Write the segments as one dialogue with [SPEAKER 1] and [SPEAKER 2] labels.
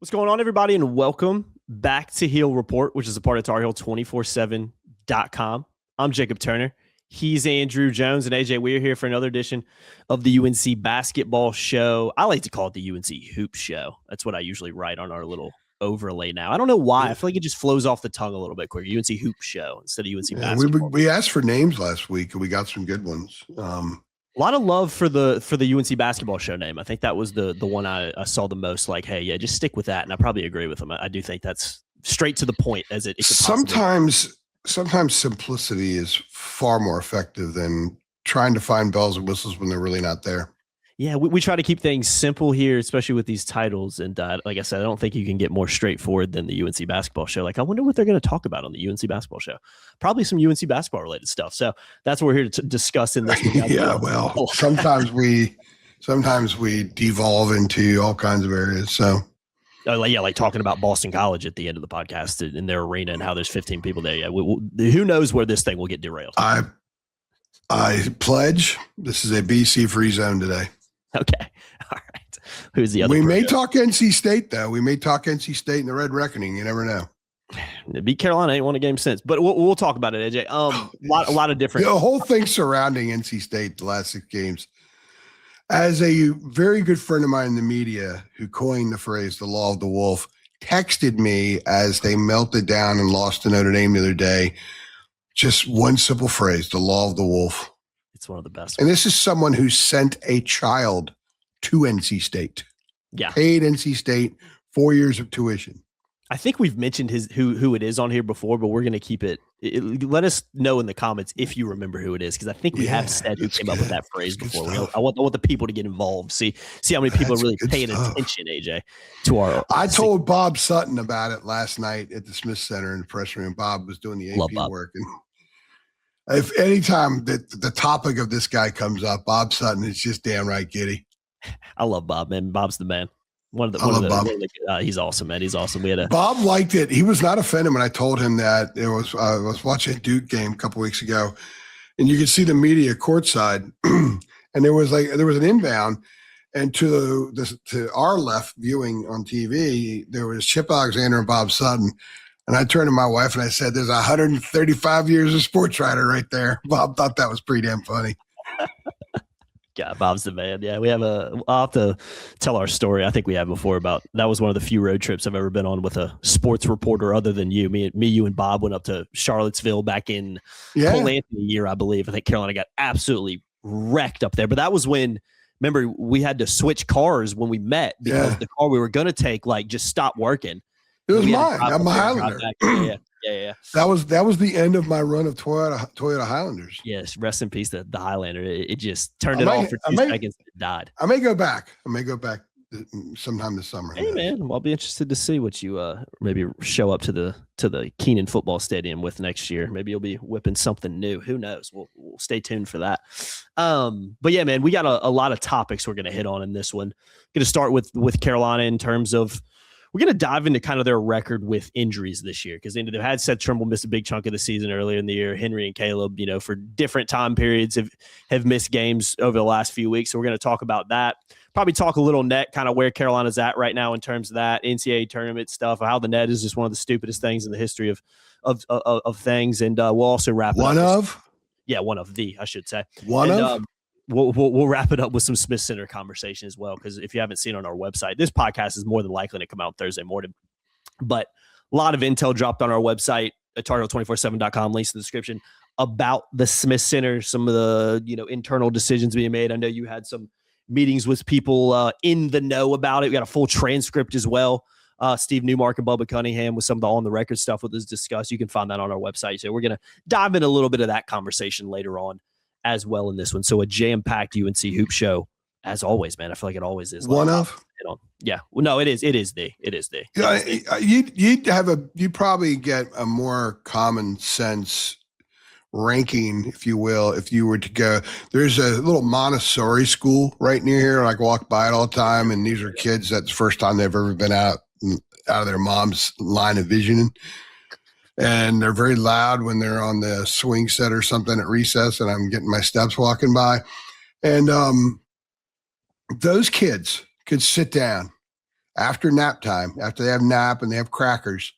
[SPEAKER 1] What's going on, everybody, and welcome back to Heel Report, which is a part of TarHeel247.com. I'm Jacob Turner. He's Andrew Jones, and AJ, we're here for another edition of the UNC basketball show. I like to call it the UNC Hoop Show. That's what I usually write on our little overlay now. I don't know why. I feel like it just flows off the tongue a little bit quicker. UNC Hoop Show instead of UNC basketball.
[SPEAKER 2] We asked for names last week, and we got some good ones.
[SPEAKER 1] A lot of love for the UNC basketball show name. I think that was the one I saw the most. Like, hey, yeah, just stick with that. And I probably agree with them. I do think that's straight to the point as it could
[SPEAKER 2] sometimes simplicity is far more effective than trying to find bells and whistles when they're really not there.
[SPEAKER 1] Yeah, we try to keep things simple here, especially with these titles. And like I said, I don't think you can get more straightforward than the UNC basketball show. Like, I wonder what they're going to talk about on the UNC basketball show. Probably some UNC basketball related stuff. So that's what we're here to discuss in this.
[SPEAKER 2] Yeah, well, sometimes we devolve into all kinds of areas. So,
[SPEAKER 1] like talking about Boston College at the end of the podcast in their arena and how there's 15 people there. Yeah, who knows where this thing will get derailed?
[SPEAKER 2] I pledge this is a BC free zone today.
[SPEAKER 1] Okay. All right. Who's the other?
[SPEAKER 2] We may talk NC State, though. We may talk NC State in the Red Reckoning. You never know.
[SPEAKER 1] Beat Carolina, ain't won a game since, but we'll talk about it, AJ. A lot of different.
[SPEAKER 2] The whole thing surrounding NC State the last 6 games. As a very good friend of mine in the media who coined the phrase "the law of the wolf" texted me as they melted down and lost to Notre Dame the other day. Just one simple phrase: the law of the wolf.
[SPEAKER 1] It's one of the best.
[SPEAKER 2] And this is someone who sent a child to NC State.
[SPEAKER 1] Yeah.
[SPEAKER 2] Paid NC State 4 years of tuition.
[SPEAKER 1] I think we've mentioned who it is on here before, but we're going to keep it. Let us know in the comments if you remember who it is, because I think we have said who came up with that phrase before. I want the people to get involved. See how many people are really paying attention, AJ, to our.
[SPEAKER 2] I told Bob Sutton about it last night at the Smith Center in the press room. Bob was doing the AP work, and if anytime that the topic of this guy comes up, Bob Sutton is just damn right giddy.
[SPEAKER 1] I love Bob, man. Bob's the man. Bob. He's awesome, man. He's awesome.
[SPEAKER 2] Bob liked it. He was not offended when I told him that. I was watching a Duke game a couple weeks ago, and you could see the media courtside, and there was an inbound, and to our left viewing on TV, there was Chip Alexander and Bob Sutton. And I turned to my wife and I said, "There's 135 years of sports writer right there." Bob thought that was pretty damn funny.
[SPEAKER 1] God, Bob's the man. Yeah, I'll have to tell our story. I think we have before about that was one of the few road trips I've ever been on with a sports reporter other than you. You and Bob went up to Charlottesville back in Cole Anthony year, I believe. I think Carolina got absolutely wrecked up there. But that was when, remember, we had to switch cars when we met because the car we were going to take just stopped working.
[SPEAKER 2] It was mine. I'm a Highlander.
[SPEAKER 1] Yeah.
[SPEAKER 2] That was the end of my run of Toyota Highlanders.
[SPEAKER 1] Yes, rest in peace, the Highlander. It just turned it off for 2 seconds and it died.
[SPEAKER 2] I may go back sometime this summer.
[SPEAKER 1] Hey man, well, I'll be interested to see what you maybe show up to the Keenan football stadium with next year. Maybe you'll be whipping something new. Who knows? We'll stay tuned for that. But yeah, man, we got a lot of topics we're gonna hit on in this one. Going to start with Carolina in terms of. We're going to dive into kind of their record with injuries this year because they've had Seth Trimble miss a big chunk of the season earlier in the year. Henry and Caleb, for different time periods have missed games over the last few weeks. So we're going to talk about that. Probably talk a little net, kind of where Carolina's at right now in terms of that NCAA tournament stuff, how the net is just one of the stupidest things in the history of things. And we'll also wrap it up. One of the, I should say. We'll wrap it up with some Smith Center conversation as well, because if you haven't seen on our website, this podcast is more than likely to come out Thursday morning. But a lot of intel dropped on our website at TarHeel247.com, links in the description, about the Smith Center, some of the internal decisions being made. I know you had some meetings with people in the know about it. We got a full transcript as well. Steve Newmark and Bubba Cunningham with some of the on-the-record stuff with us discussed. You can find that on our website. So we're going to dive in a little bit of that conversation later on as well in this one. So a jam-packed UNC hoop show as always, man. I feel like it always is. Yeah. Well, no, it is the.
[SPEAKER 2] You'd probably get a more common sense ranking, if you will, if you were to go. There's a little Montessori school right near here. I walk by it all the time, and these are kids that's the first time they've ever been out of their mom's line of vision. And they're very loud when they're on the swing set or something at recess, and I'm getting my steps walking by. And those kids could sit down after nap time, after they have nap and they have crackers,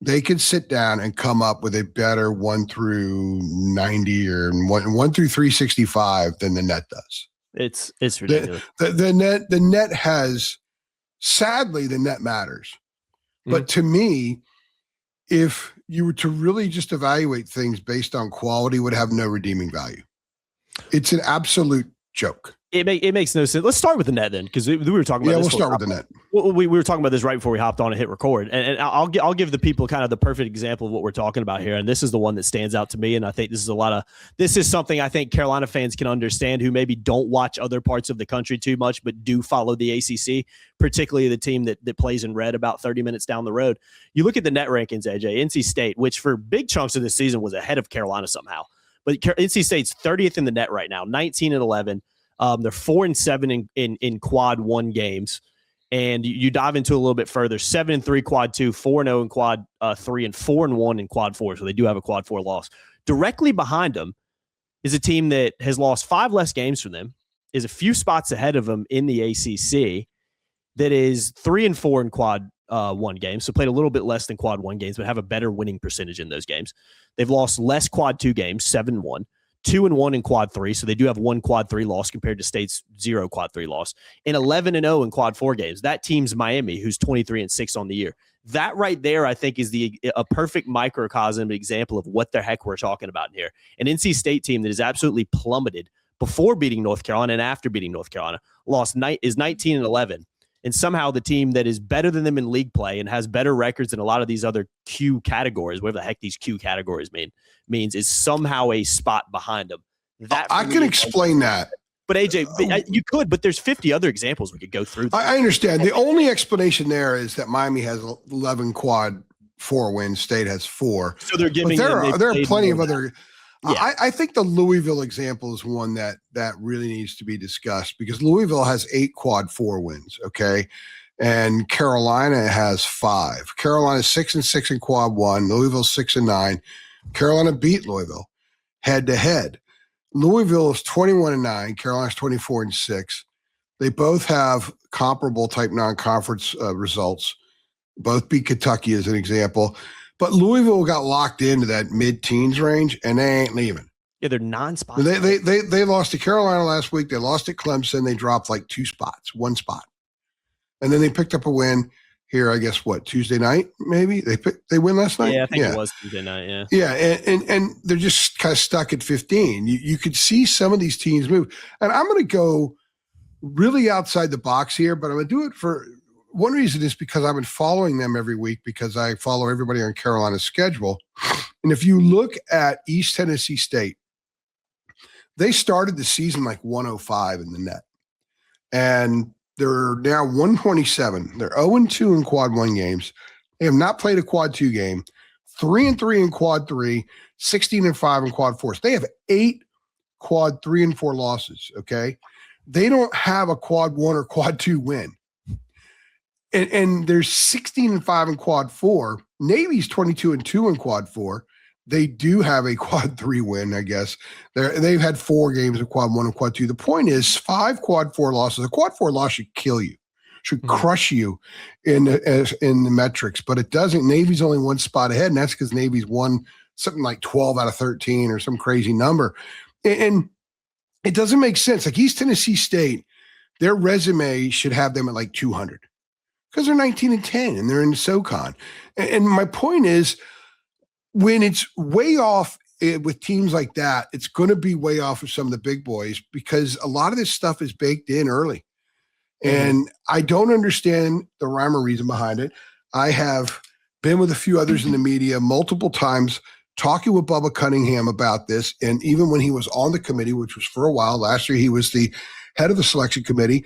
[SPEAKER 2] they could sit down and come up with a better 1 through 90 or 1 through 365 than the net does.
[SPEAKER 1] It's ridiculous.
[SPEAKER 2] The net has, sadly, the net matters. But to me, if you were to really just evaluate things based on quality, would have no redeeming value. It's an absolute joke.
[SPEAKER 1] It makes no sense. Let's start with the net then, because we were talking about.
[SPEAKER 2] Yeah, we'll start with the net.
[SPEAKER 1] We were talking about this right before we hopped on and hit record, and I'll give the people kind of the perfect example of what we're talking about here, and this is the one that stands out to me, and I think this is something I think Carolina fans can understand who maybe don't watch other parts of the country too much, but do follow the ACC, particularly the team that plays in red about 30 minutes down the road. You look at the net rankings, AJ, NC State, which for big chunks of the season was ahead of Carolina somehow, but NC State's 30th in the net right now, 19-11. They're 4-7 in quad 1 games, and you dive into a little bit further. 7-3 quad 2, 4-0 in quad 3, and 4-1 in quad 4. So they do have a quad 4 loss. Directly behind them is a team that has lost 5 less games from them, is a few spots ahead of them in the ACC, that is 3-4 in quad 1 games. So played a little bit less than quad 1 games, but have a better winning percentage in those games. They've lost less quad 2 games, 7-1. 2-1 in quad 3, so they do have 1 quad 3 loss compared to State's 0 quad 3 loss, and 11-0 in quad 4 games. That team's Miami, who's 23-6 on the year. That right there, I think, is a perfect microcosm example of what the heck we're talking about here. An NC State team that is absolutely plummeted before beating North Carolina and after beating North Carolina is 19-11. And somehow the team that is better than them in league play and has better records in a lot of these other Q categories, whatever the heck these Q categories means, is somehow a spot behind them. That
[SPEAKER 2] I can explain that.
[SPEAKER 1] But AJ, you could, but there's 50 other examples we could go through.
[SPEAKER 2] I understand. The only explanation there is that Miami has 11 quad 4 wins. State has 4.
[SPEAKER 1] So they're giving.
[SPEAKER 2] There are plenty of other.
[SPEAKER 1] Yeah.
[SPEAKER 2] I think the Louisville example is one that really needs to be discussed, because Louisville has 8 quad 4 wins, okay? And Carolina has 5. Carolina's 6-6 in quad 1. Louisville's 6-9. Carolina beat Louisville head-to-head. Louisville is 21-9. Carolina's 24-6. They both have comparable type non-conference results. Both beat Kentucky as an example. But Louisville got locked into that mid-teens range, and they ain't leaving.
[SPEAKER 1] Yeah, they're non-spots.
[SPEAKER 2] They lost to Carolina last week. They lost to Clemson. They dropped like 2 spots, 1 spot. And then they picked up a win here, I guess, Tuesday night, maybe? They win last night?
[SPEAKER 1] Yeah, I think it was Tuesday night, yeah.
[SPEAKER 2] Yeah, and they're just kind of stuck at 15. You could see some of these teams move. And I'm going to go really outside the box here, but I'm going to do it for – one reason is because I've been following them every week, because I follow everybody on Carolina's schedule. And if you look at East Tennessee State, they started the season like 105 in the net. And they're now 127. They're 0-2 in quad 1 games. They have not played a quad 2 game. 3-3 in quad 3, 16-5 in quad 4. So they have 8 quad 3 and 4 losses, okay? They don't have a quad 1 or quad 2 win. And there's 16-5 in quad 4. Navy's 22-2 in quad 4. They do have a quad 3 win, I guess. They've had 4 games of quad 1 and quad 2. The point is 5 quad 4 losses. A quad 4 loss should kill you, should crush you in the metrics, but it doesn't. Navy's only 1 spot ahead, and that's because Navy's won something like 12 out of 13 or some crazy number. And it doesn't make sense. Like East Tennessee State, their resume should have them at like 200. Because they're 19-10 and they're in the SoCon. And my point is, when it's way off with teams like that, it's going to be way off of some of the big boys, because a lot of this stuff is baked in early. And I don't understand the rhyme or reason behind it. I have been with a few others in the media multiple times talking with Bubba Cunningham about this. And even when he was on the committee, which was for a while, last year he was the head of the selection committee.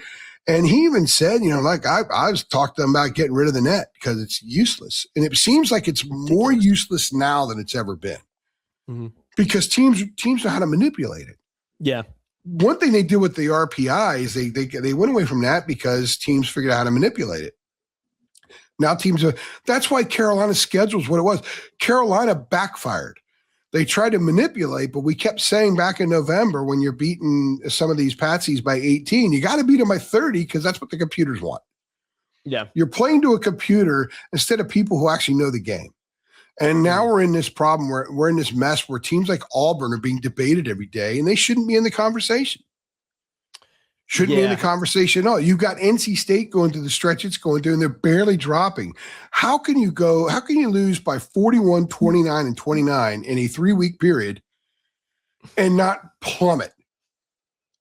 [SPEAKER 2] And he even said, I was talking to them about getting rid of the net because it's useless. And it seems like it's more useless now than it's ever been, because teams know how to manipulate it.
[SPEAKER 1] Yeah.
[SPEAKER 2] One thing they did with the RPI is they went away from that because teams figured out how to manipulate it. Now that's why Carolina's schedule is what it was. Carolina backfired. They tried to manipulate, but we kept saying back in November, when you're beating some of these patsies by 18, you got to beat them by 30 because that's what the computers want.
[SPEAKER 1] Yeah.
[SPEAKER 2] You're playing to a computer instead of people who actually know the game. And now we're in this problem where we're in this mess where teams like Auburn are being debated every day, and they shouldn't be in the conversation. Shouldn't be in the conversation at all. You've got NC State going through the stretch it's going through, and they're barely dropping. How can you lose by 41, 29, and 29 in a 3-week period and not plummet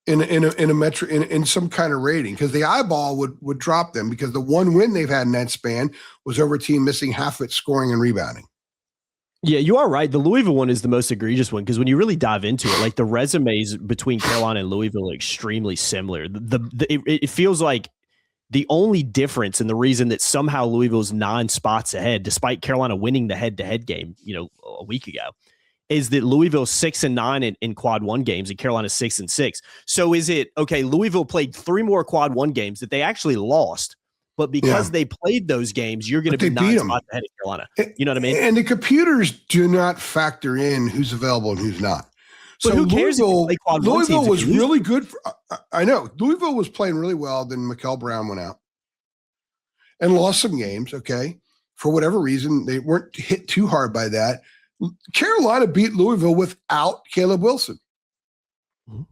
[SPEAKER 2] in some kind of rating? Because the eyeball would drop them, because the one win they've had in that span was over a team missing half its scoring and rebounding.
[SPEAKER 1] Yeah, you are right. The Louisville one is the most egregious one, because when you really dive into it, like the resumes between Carolina and Louisville are extremely similar. It feels like the only difference, and the reason that somehow Louisville's 9 spots ahead, despite Carolina winning the head-to-head game, a week ago, is that Louisville's 6-9 in quad 1 games and Carolina's 6-6. So is it okay? Louisville played 3 more quad 1 games that they actually lost. But because they played those games, you're going to be 9 spots ahead of Carolina. You know what I mean?
[SPEAKER 2] And the computers do not factor in who's available and who's not.
[SPEAKER 1] But so who cares?
[SPEAKER 2] Louisville was really good. I know. Louisville was playing really well. Then Mikel Brown went out and lost some games, okay? For whatever reason, they weren't hit too hard by that. Carolina beat Louisville without Caleb Wilson. Mm-hmm.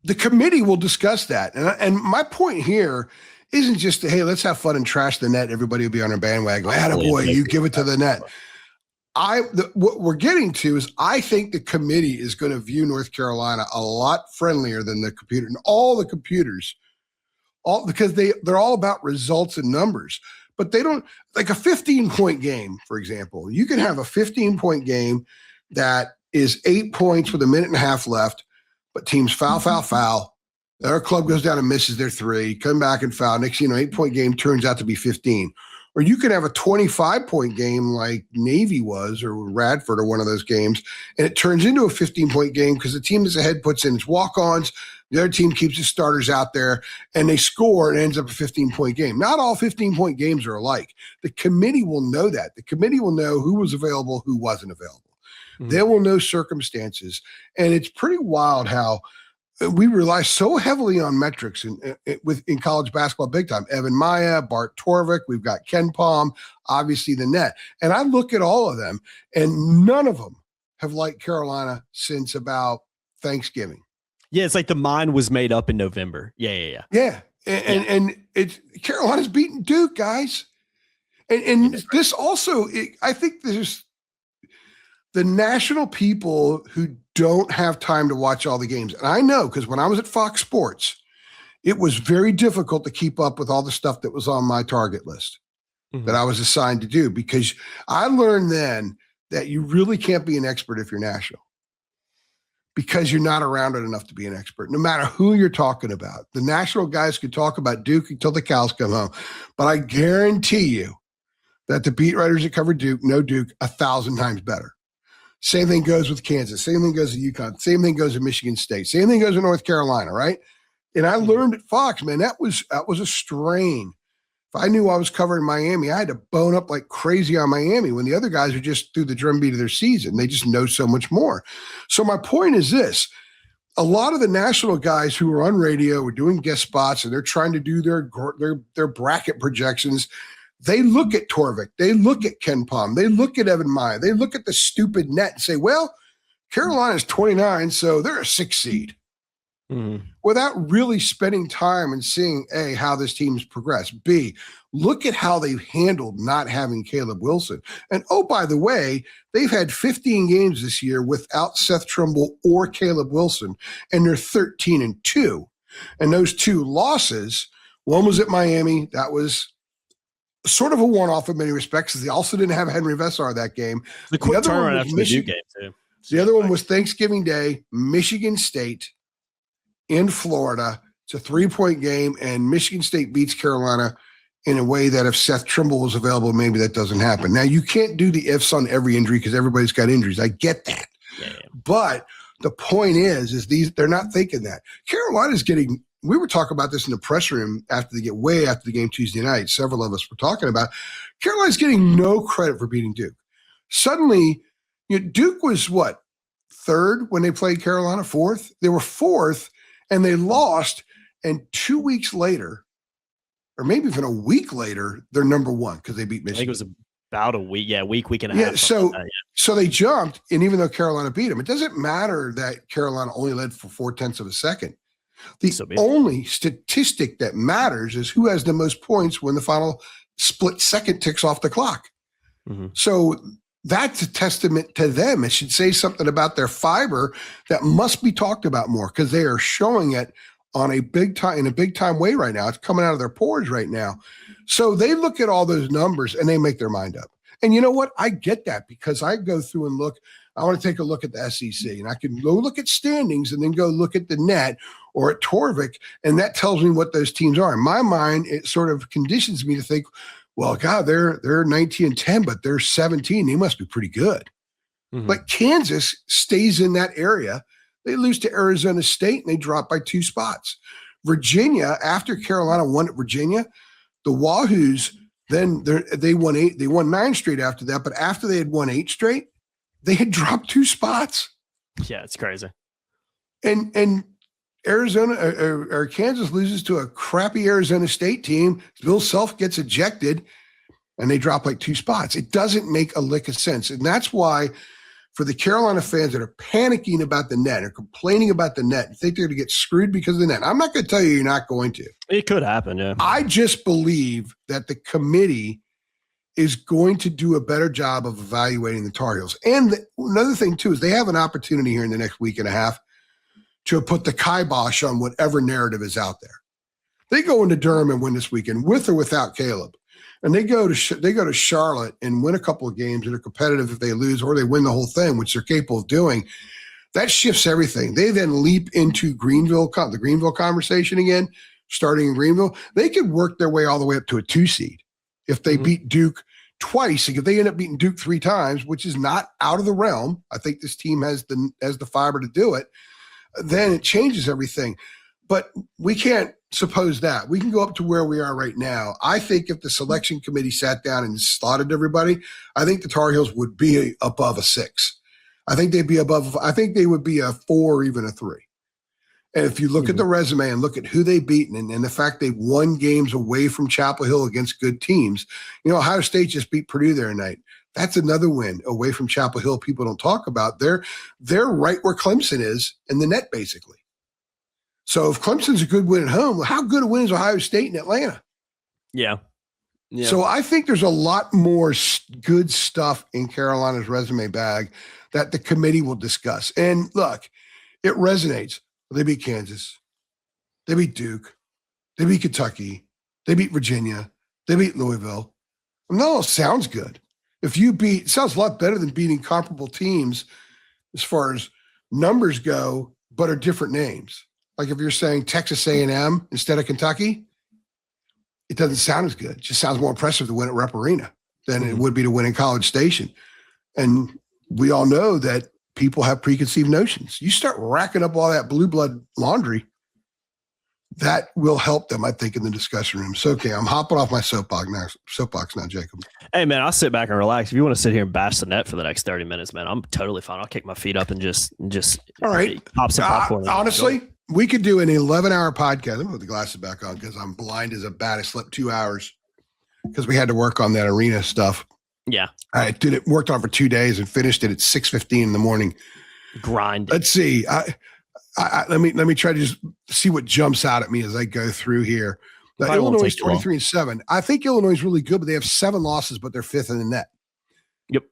[SPEAKER 2] The committee will discuss that. And my point here isn't just, hey, let's have fun and trash the net. Everybody will be on our bandwagon. Attaboy, you give it to the net. What we're getting to is, I think the committee is going to view North Carolina a lot friendlier than the computer and all the computers, because they're all about results and numbers. But they don't, like a 15-point game, for example. You can have a 15-point game that is 8 points with a minute and a half left, but teams foul. Our club goes down and misses their 3, come back and foul. Next, 8-point game turns out to be 15. Or you could have a 25-point game like Navy was, or Radford, or one of those games, and it turns into a 15-point game because the team that's ahead puts in its walk-ons, the other team keeps its starters out there, and they score, and it ends up a 15-point game. Not all 15-point games are alike. The committee will know that. The committee will know who was available, who wasn't available. Mm-hmm. They will know circumstances. And it's pretty wild how we rely so heavily on metrics in college basketball big time. Evan Maya, Bart Torvik, we've got Ken Palm, obviously the net. And I look at all of them, and none of them have liked Carolina since about Thanksgiving.
[SPEAKER 1] Yeah, it's like the mind was made up in November. Yeah.
[SPEAKER 2] And it's Carolina's beaten Duke, guys. And this also, I think there's the national people who don't have time to watch all the games. And I know, because when I was at Fox Sports, it was very difficult to keep up with all the stuff that was on my target list that I was assigned to do, because I learned then that you really can't be an expert if you're national, because you're not around it enough to be an expert, no matter who you're talking about. The national guys could talk about Duke until the cows come home, but I guarantee you that the beat writers that cover Duke know Duke 1,000 times better. Same thing goes with Kansas. Same thing goes to UConn. Same thing goes to Michigan State. Same thing goes to North Carolina, right? And I learned at Fox, man, that was a strain. If I knew I was covering Miami, I had to bone up like crazy on Miami when the other guys are just through the drumbeat of their season. They just know so much more. So my point is this. A lot of the national guys who are on radio are doing guest spots, and they're trying to do their bracket projections. They look at Torvik. They look at Ken Palm. They look at Evan Maya. They look at the stupid net and say, well, Carolina's 29, so they're a 6 seed. Mm-hmm. Without really spending time and seeing, A, how this team's progressed. B, look at how they've handled not having Caleb Wilson. And, oh, by the way, they've had 15 games this year without Seth Trimble or Caleb Wilson, and they're 13-2. And those 2 losses, one was at Miami. That was sort of a one-off in many respects, because they also didn't have Henry Vessar that game.
[SPEAKER 1] The quick turnaround after the Duke game, too.
[SPEAKER 2] The other one was Thanksgiving Day, Michigan State in Florida. It's a 3-point game, and Michigan State beats Carolina in a way that if Seth Trimble was available, maybe that doesn't happen. Now, you can't do the ifs on every injury because everybody's got injuries. I get that. Yeah. But the point is they're not thinking that. Carolina's getting – we were talking about this in the press room after the game Tuesday night. Several of us were talking about Carolina's getting no credit for beating Duke. Suddenly, Duke was what, 3rd when they played Carolina, 4th? They were 4th, and they lost. And 2 weeks later, or maybe even a week later, they're number one because they beat
[SPEAKER 1] I think
[SPEAKER 2] Michigan.
[SPEAKER 1] it was about a week. Yeah, week and a
[SPEAKER 2] Yeah,
[SPEAKER 1] half.
[SPEAKER 2] so
[SPEAKER 1] Like that,
[SPEAKER 2] so they jumped, and even though Carolina beat them, it doesn't matter that Carolina only led for 0.4 of a second. The only statistic that matters is who has the most points when the final split second ticks off the clock.
[SPEAKER 1] Mm-hmm.
[SPEAKER 2] So that's a testament to them. It should say something about their fiber that must be talked about more because they are showing it on a big time way right now. It's coming out of their pores right now. So they look at all those numbers and they make their mind up. And you know what? I get that because I go through and look. I want to take a look at the SEC, and I can go look at standings and then go look at the net or at Torvik, and that tells me what those teams are. In my mind, it sort of conditions me to think, well, God, they're 19-10, but they're 17. They must be pretty good.
[SPEAKER 1] Mm-hmm.
[SPEAKER 2] But Kansas stays in that area. They lose to Arizona State, and they drop by 2 spots. Virginia, after Carolina won at Virginia, the Wahoos, then they won 8. They won 9 straight after that, but after they had won 8 straight, they had dropped 2 spots.
[SPEAKER 1] Yeah, it's crazy.
[SPEAKER 2] And Arizona or Kansas loses to a crappy Arizona State team. Bill Self gets ejected, and they drop like 2 spots. It doesn't make a lick of sense. And that's why for the Carolina fans that are panicking about the net or complaining about the net, think they're going to get screwed because of the net. I'm not going to tell you you're not going to.
[SPEAKER 1] It could happen, yeah.
[SPEAKER 2] I just believe that the committee is going to do a better job of evaluating the Tar Heels. And another thing, too, is they have an opportunity here in the next week and a half to put the kibosh on whatever narrative is out there. They go into Durham and win this weekend with or without Caleb. And they go to Charlotte and win a couple of games that are competitive if they lose, or they win the whole thing, which they're capable of doing. That shifts everything. They then leap into the Greenville conversation again, starting in Greenville. They could work their way all the way up to a 2 seed if they beat Duke twice. If they end up beating Duke 3 times, which is not out of the realm, I think this team has the fiber to do it. Then it changes everything. But we can't suppose that. We can go up to where we are right now. I think if the selection committee sat down and slotted everybody, I think the Tar Heels would be above a 6. I think they'd be above. I think they would be a 4 or even a 3. And if you look at the resume and look at who they've beaten and the fact they won games away from Chapel Hill against good teams, Ohio State just beat Purdue there tonight. That's another win away from Chapel Hill people don't talk about. They're right where Clemson is in the net, basically. So if Clemson's a good win at home, how good a win is Ohio State and Atlanta?
[SPEAKER 1] Yeah.
[SPEAKER 2] So I think there's a lot more good stuff in Carolina's resume bag that the committee will discuss. And look, it resonates. They beat Kansas. They beat Duke. They beat Kentucky. They beat Virginia. They beat Louisville. And that all sounds good. It sounds a lot better than beating comparable teams as far as numbers go, but are different names. Like if you're saying Texas A&M instead of Kentucky, it doesn't sound as good. It just sounds more impressive to win at Rupp Arena than it would be to win in College Station. And we all know that people have preconceived notions. You start racking up all that blue blood laundry, that will help them, I think, in the discussion room. So, okay, I'm hopping off my soapbox now, Jacob.
[SPEAKER 1] Hey, man, I'll sit back and relax. If you want to sit here and bash the net for the next 30 minutes, man, I'm totally fine. I'll kick my feet up and just
[SPEAKER 2] all right.
[SPEAKER 1] Pop some popcorn.
[SPEAKER 2] Honestly, we could do an 11-hour podcast. Let me put the glasses back on because I'm blind as a bat. I slept 2 hours because we had to work on that arena stuff.
[SPEAKER 1] Yeah.
[SPEAKER 2] I did it, worked on it for 2 days and finished it at 6:15 in the morning.
[SPEAKER 1] Grind.
[SPEAKER 2] Let's see. Let me try to just see what jumps out at me as I go through here. Illinois is 23-7. I think Illinois is really good, but they have 7 losses, but they're 5th in the net.
[SPEAKER 1] Yep.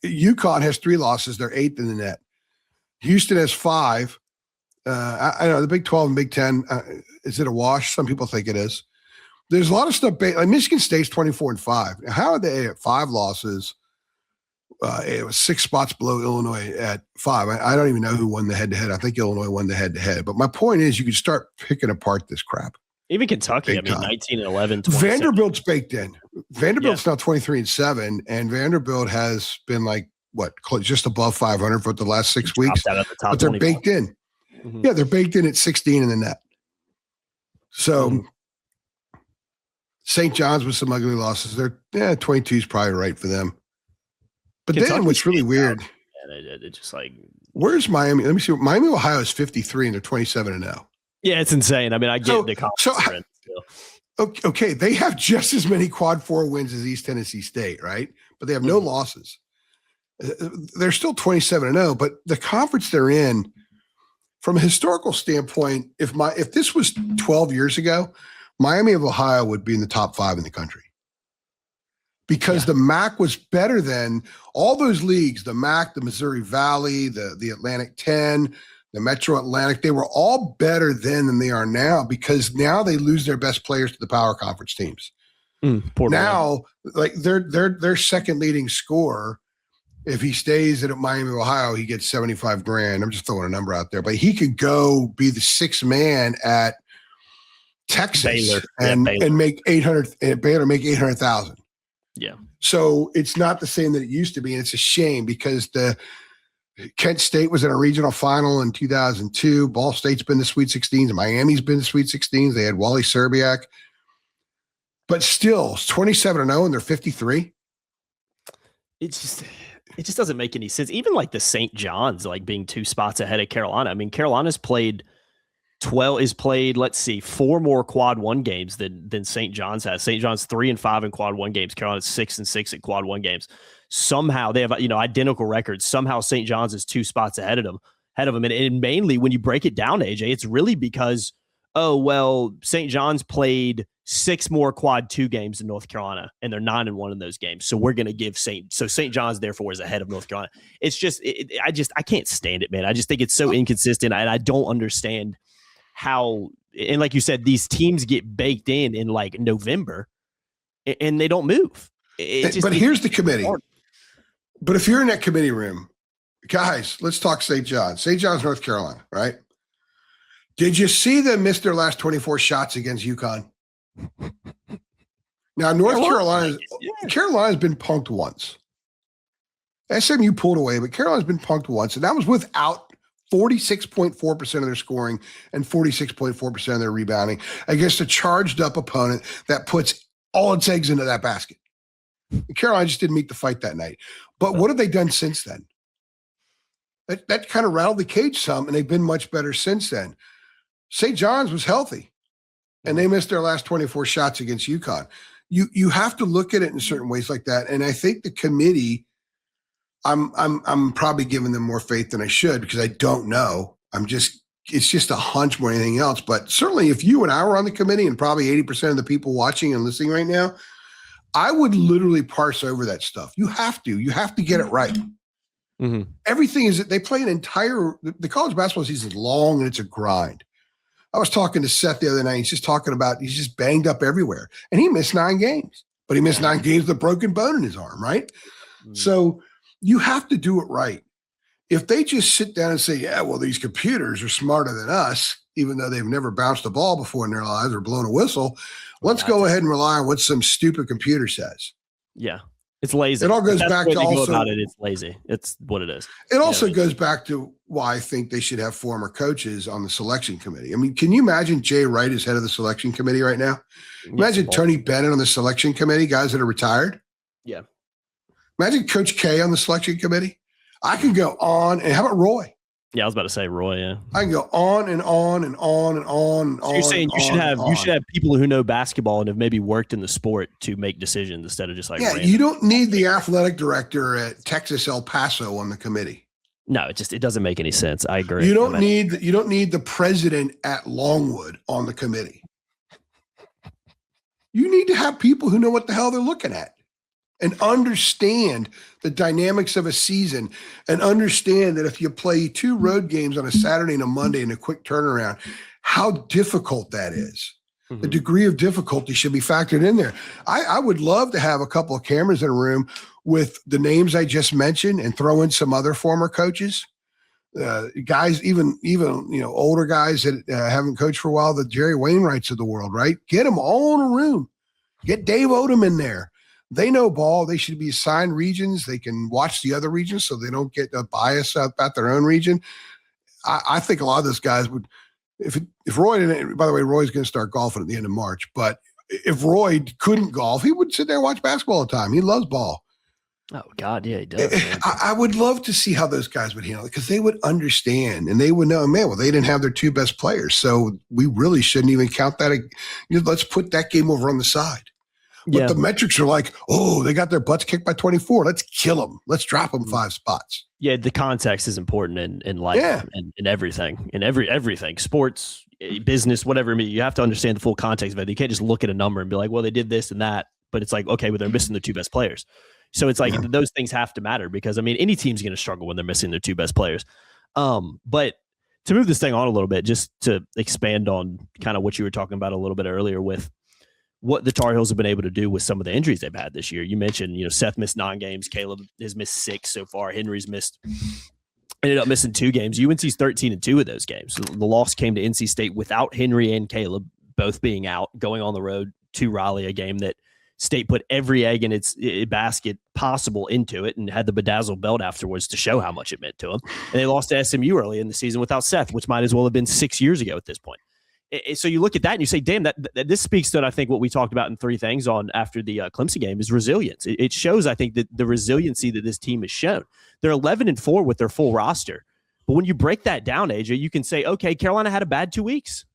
[SPEAKER 2] UConn has 3 losses. They're 8th in the net. Houston has 5. I know the Big 12 and Big 10. Is it a wash? Some people think it is. There's a lot of stuff. Like Michigan State's 24-5. How are they at 5 losses? It was 6 spots below Illinois at 5. I don't even know who won the head-to-head. I think Illinois won the head-to-head. But my point is, you can start picking apart this crap.
[SPEAKER 1] Even Kentucky, 19-11.
[SPEAKER 2] Vanderbilt's baked in. Vanderbilt's now 23-7, and Vanderbilt has been just above 500 for the last 6 weeks. But they're baked in. Mm-hmm. Yeah, they're baked in at 16 in the net. So St. John's with some ugly losses. 22 is probably right for them. But Kentucky, then what's really weird,
[SPEAKER 1] they're just like,
[SPEAKER 2] where's Miami? Let me see. Miami, Ohio is 53 and they're 27-0.
[SPEAKER 1] Yeah, it's insane. I mean, I get the confidence.
[SPEAKER 2] Okay, they have just as many quad 4 wins as East Tennessee State, right? But they have no losses. They're still 27-0, but the conference they're in, from a historical standpoint, if this was 12 years ago, Miami of Ohio would be in the top 5 in the country. Because the MAC was better than all those leagues, the MAC, the Missouri Valley, the Atlantic 10, the Metro Atlantic, they were all better then than they are now, because now they lose their best players to the power conference teams. Now, like their second leading scorer, if he stays at Miami of Ohio, he gets $75,000. I'm just throwing a number out there, but he could go be the 6th man at Texas
[SPEAKER 1] Baylor.
[SPEAKER 2] and make 800. Baylor make 800,000.
[SPEAKER 1] Yeah.
[SPEAKER 2] So it's not the same that it used to be. And it's a shame, because Kent State was in a regional final in 2002. Ball State's been to Sweet 16s. Miami's been to Sweet 16s. They had Wally Serbiak. But still, 27-0 and they're 53.
[SPEAKER 1] It just doesn't make any sense. Even like the St. John's, like being 2 spots ahead of Carolina. I mean, Carolina's played 4 more quad 1 games than St. John's has. St. John's 3-5 in quad 1 games. Carolina's 6-6 in quad 1 games. Somehow they have, identical records. Somehow St. John's is 2 spots ahead of them. And mainly when you break it down, AJ, it's really because, St. John's played 6 more quad 2 games in North Carolina, and they're 9-1 in those games. So we're going to give St. John's therefore is ahead of North Carolina. It's just, I can't stand it, man. I just think it's so inconsistent, and I don't understand how, and like you said, these teams get baked in like November and they don't move.
[SPEAKER 2] But here's the committee. Hard. But if you're in that committee room, guys, let's talk St. John's. St. John's, North Carolina, right? Did you see them miss their last 24 shots against UConn? Now, Carolina's been punked once. SMU pulled away, but Carolina's been punked once, and that was without 46.4% of their scoring and 46.4% of their rebounding against a charged up opponent that puts all its eggs into that basket. Carolina just didn't meet the fight that night. But what have they done since then? That kind of rattled the cage some, and they've been much better since then. St. John's was healthy, and they missed their last 24 shots against UConn. You have to look at it in certain ways like that. And I think the committee, I'm probably giving them more faith than I should, because I don't know. It's just a hunch more than anything else. But certainly if you and I were on the committee, and probably 80% of the people watching and listening right now, I would literally parse over that stuff. You have to get it right. Mm-hmm. Everything is that they play the college basketball season is long, and it's a grind. I was talking to Seth the other night. He's just banged up everywhere, and he missed 9 games, but he missed 9 games with a broken bone in his arm. Right. Mm-hmm. So you have to do it right. If they just sit down and say, yeah, well, these computers are smarter than us, even though they've never bounced a ball before in their lives or blown a whistle, let's go ahead and rely on what some stupid computer says.
[SPEAKER 1] Yeah. It's lazy.
[SPEAKER 2] It all goes back to also
[SPEAKER 1] about it. It's lazy. It's what it is.
[SPEAKER 2] It also goes back to why I think they should have former coaches on the selection committee. I mean, can you imagine Jay Wright as head of the selection committee right now? Imagine Tony Bennett on the selection committee, guys that are retired.
[SPEAKER 1] Yeah.
[SPEAKER 2] Imagine Coach K on the selection committee. I can go on. And how about Roy?
[SPEAKER 1] Yeah, I was about to say Roy. Yeah,
[SPEAKER 2] I can go on and on and on and on. And
[SPEAKER 1] so you're saying you should have people who know basketball and have maybe worked in the sport to make decisions instead of just like
[SPEAKER 2] random. You don't need the athletic director at Texas El Paso on the committee.
[SPEAKER 1] No, it doesn't make any sense. I agree.
[SPEAKER 2] You don't need the president at Longwood on the committee. You need to have people who know what the hell they're looking at and understand the dynamics of a season, and understand that if you play 2 road games on a Saturday and a Monday in a quick turnaround, how difficult that is. Mm-hmm. The degree of difficulty should be factored in there. I would love to have a couple of cameras in a room with the names I just mentioned and throw in some other former coaches, guys, even older guys that haven't coached for a while, the Jerry Wainwrights of the world, right? Get them all in a room. Get Dave Odom in there. They know ball. They should be assigned regions. They can watch the other regions so they don't get a bias about their own region. I think a lot of those guys would, if Roy didn't, by the way, Roy's going to start golfing at the end of March, but if Roy couldn't golf, he would sit there and watch basketball all the time. He loves ball.
[SPEAKER 1] Oh God, yeah, he does. Man.
[SPEAKER 2] I would love to see how those guys would handle it because they would understand and they would know, man, well, they didn't have their two best players. So we really shouldn't even count that. Let's put that game over on the side. But the metrics are like, oh, they got their butts kicked by 24. Let's kill them. Let's drop them 5 spots.
[SPEAKER 1] Yeah, the context is important in life and in everything, in everything, sports, business, whatever. I mean, you have to understand the full context of it. You can't just look at a number and be like, well, they did this and that. But it's like, okay, but they're missing the two best players. So it's like those things have to matter because, I mean, any team's going to struggle when they're missing their two best players. But to move this thing on a little bit, just to expand on kind of what you were talking about a little bit earlier with what the Tar Heels have been able to do with some of the injuries they've had this year. You mentioned, Seth missed 9 games. Caleb has missed 6 so far. Henry's ended up missing 2 games. UNC's 13-2 of those games. So the loss came to NC State without Henry and Caleb both being out, going on the road to Raleigh, a game that State put every egg in its basket possible into it and had the bedazzled belt afterwards to show how much it meant to them. And they lost to SMU early in the season without Seth, which might as well have been 6 years ago at this point. So you look at that and you say, damn, that this speaks to, I think, what we talked about in 3 things on after the Clemson game is resilience. It shows, I think, that the resiliency that this team has shown. They're 11-4 with their full roster. But when you break that down, AJ, you can say, okay, Carolina had a bad 2 weeks.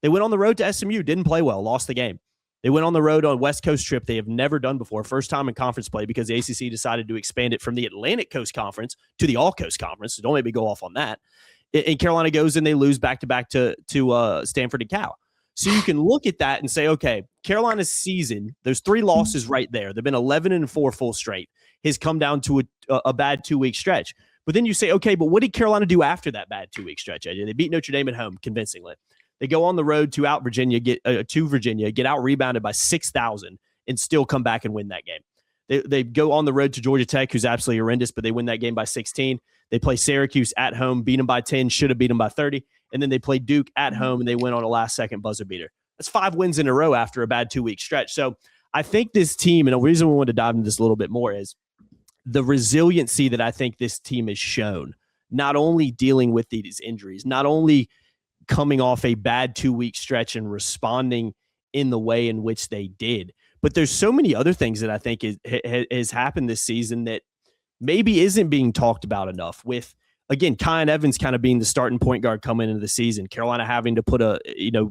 [SPEAKER 1] They went on the road to SMU, didn't play well, lost the game. They went on the road on a West Coast trip they have never done before, first time in conference play because the ACC decided to expand it from the Atlantic Coast Conference to the All Coast Conference. So don't make me go off on that. And Carolina goes and they lose back-to-back to Stanford and Cal. So you can look at that and say, okay, Carolina's season, there's 3 losses right there. They've been 11-4 full straight. Has come down to a bad 2-week stretch. But then you say, okay, but what did Carolina do after that bad 2-week stretch? They beat Notre Dame at home convincingly. They go on the road to Virginia, get out rebounded by 6,000 and still come back and win that game. They go on the road to Georgia Tech, who's absolutely horrendous, but they win that game by 16. They play Syracuse at home, beat them by 10, should have beat them by 30. And then they play Duke at home, and they win on a last-second buzzer beater. That's 5 wins in a row after a bad 2-week stretch. So I think this team, and the reason we wanted to dive into this a little bit more is the resiliency that I think this team has shown, not only dealing with these injuries, not only coming off a bad 2-week stretch and responding in the way in which they did, but there's so many other things that I think has happened this season that maybe isn't being talked about enough with, again, Kyan Evans kind of being the starting point guard coming into the season, Carolina having to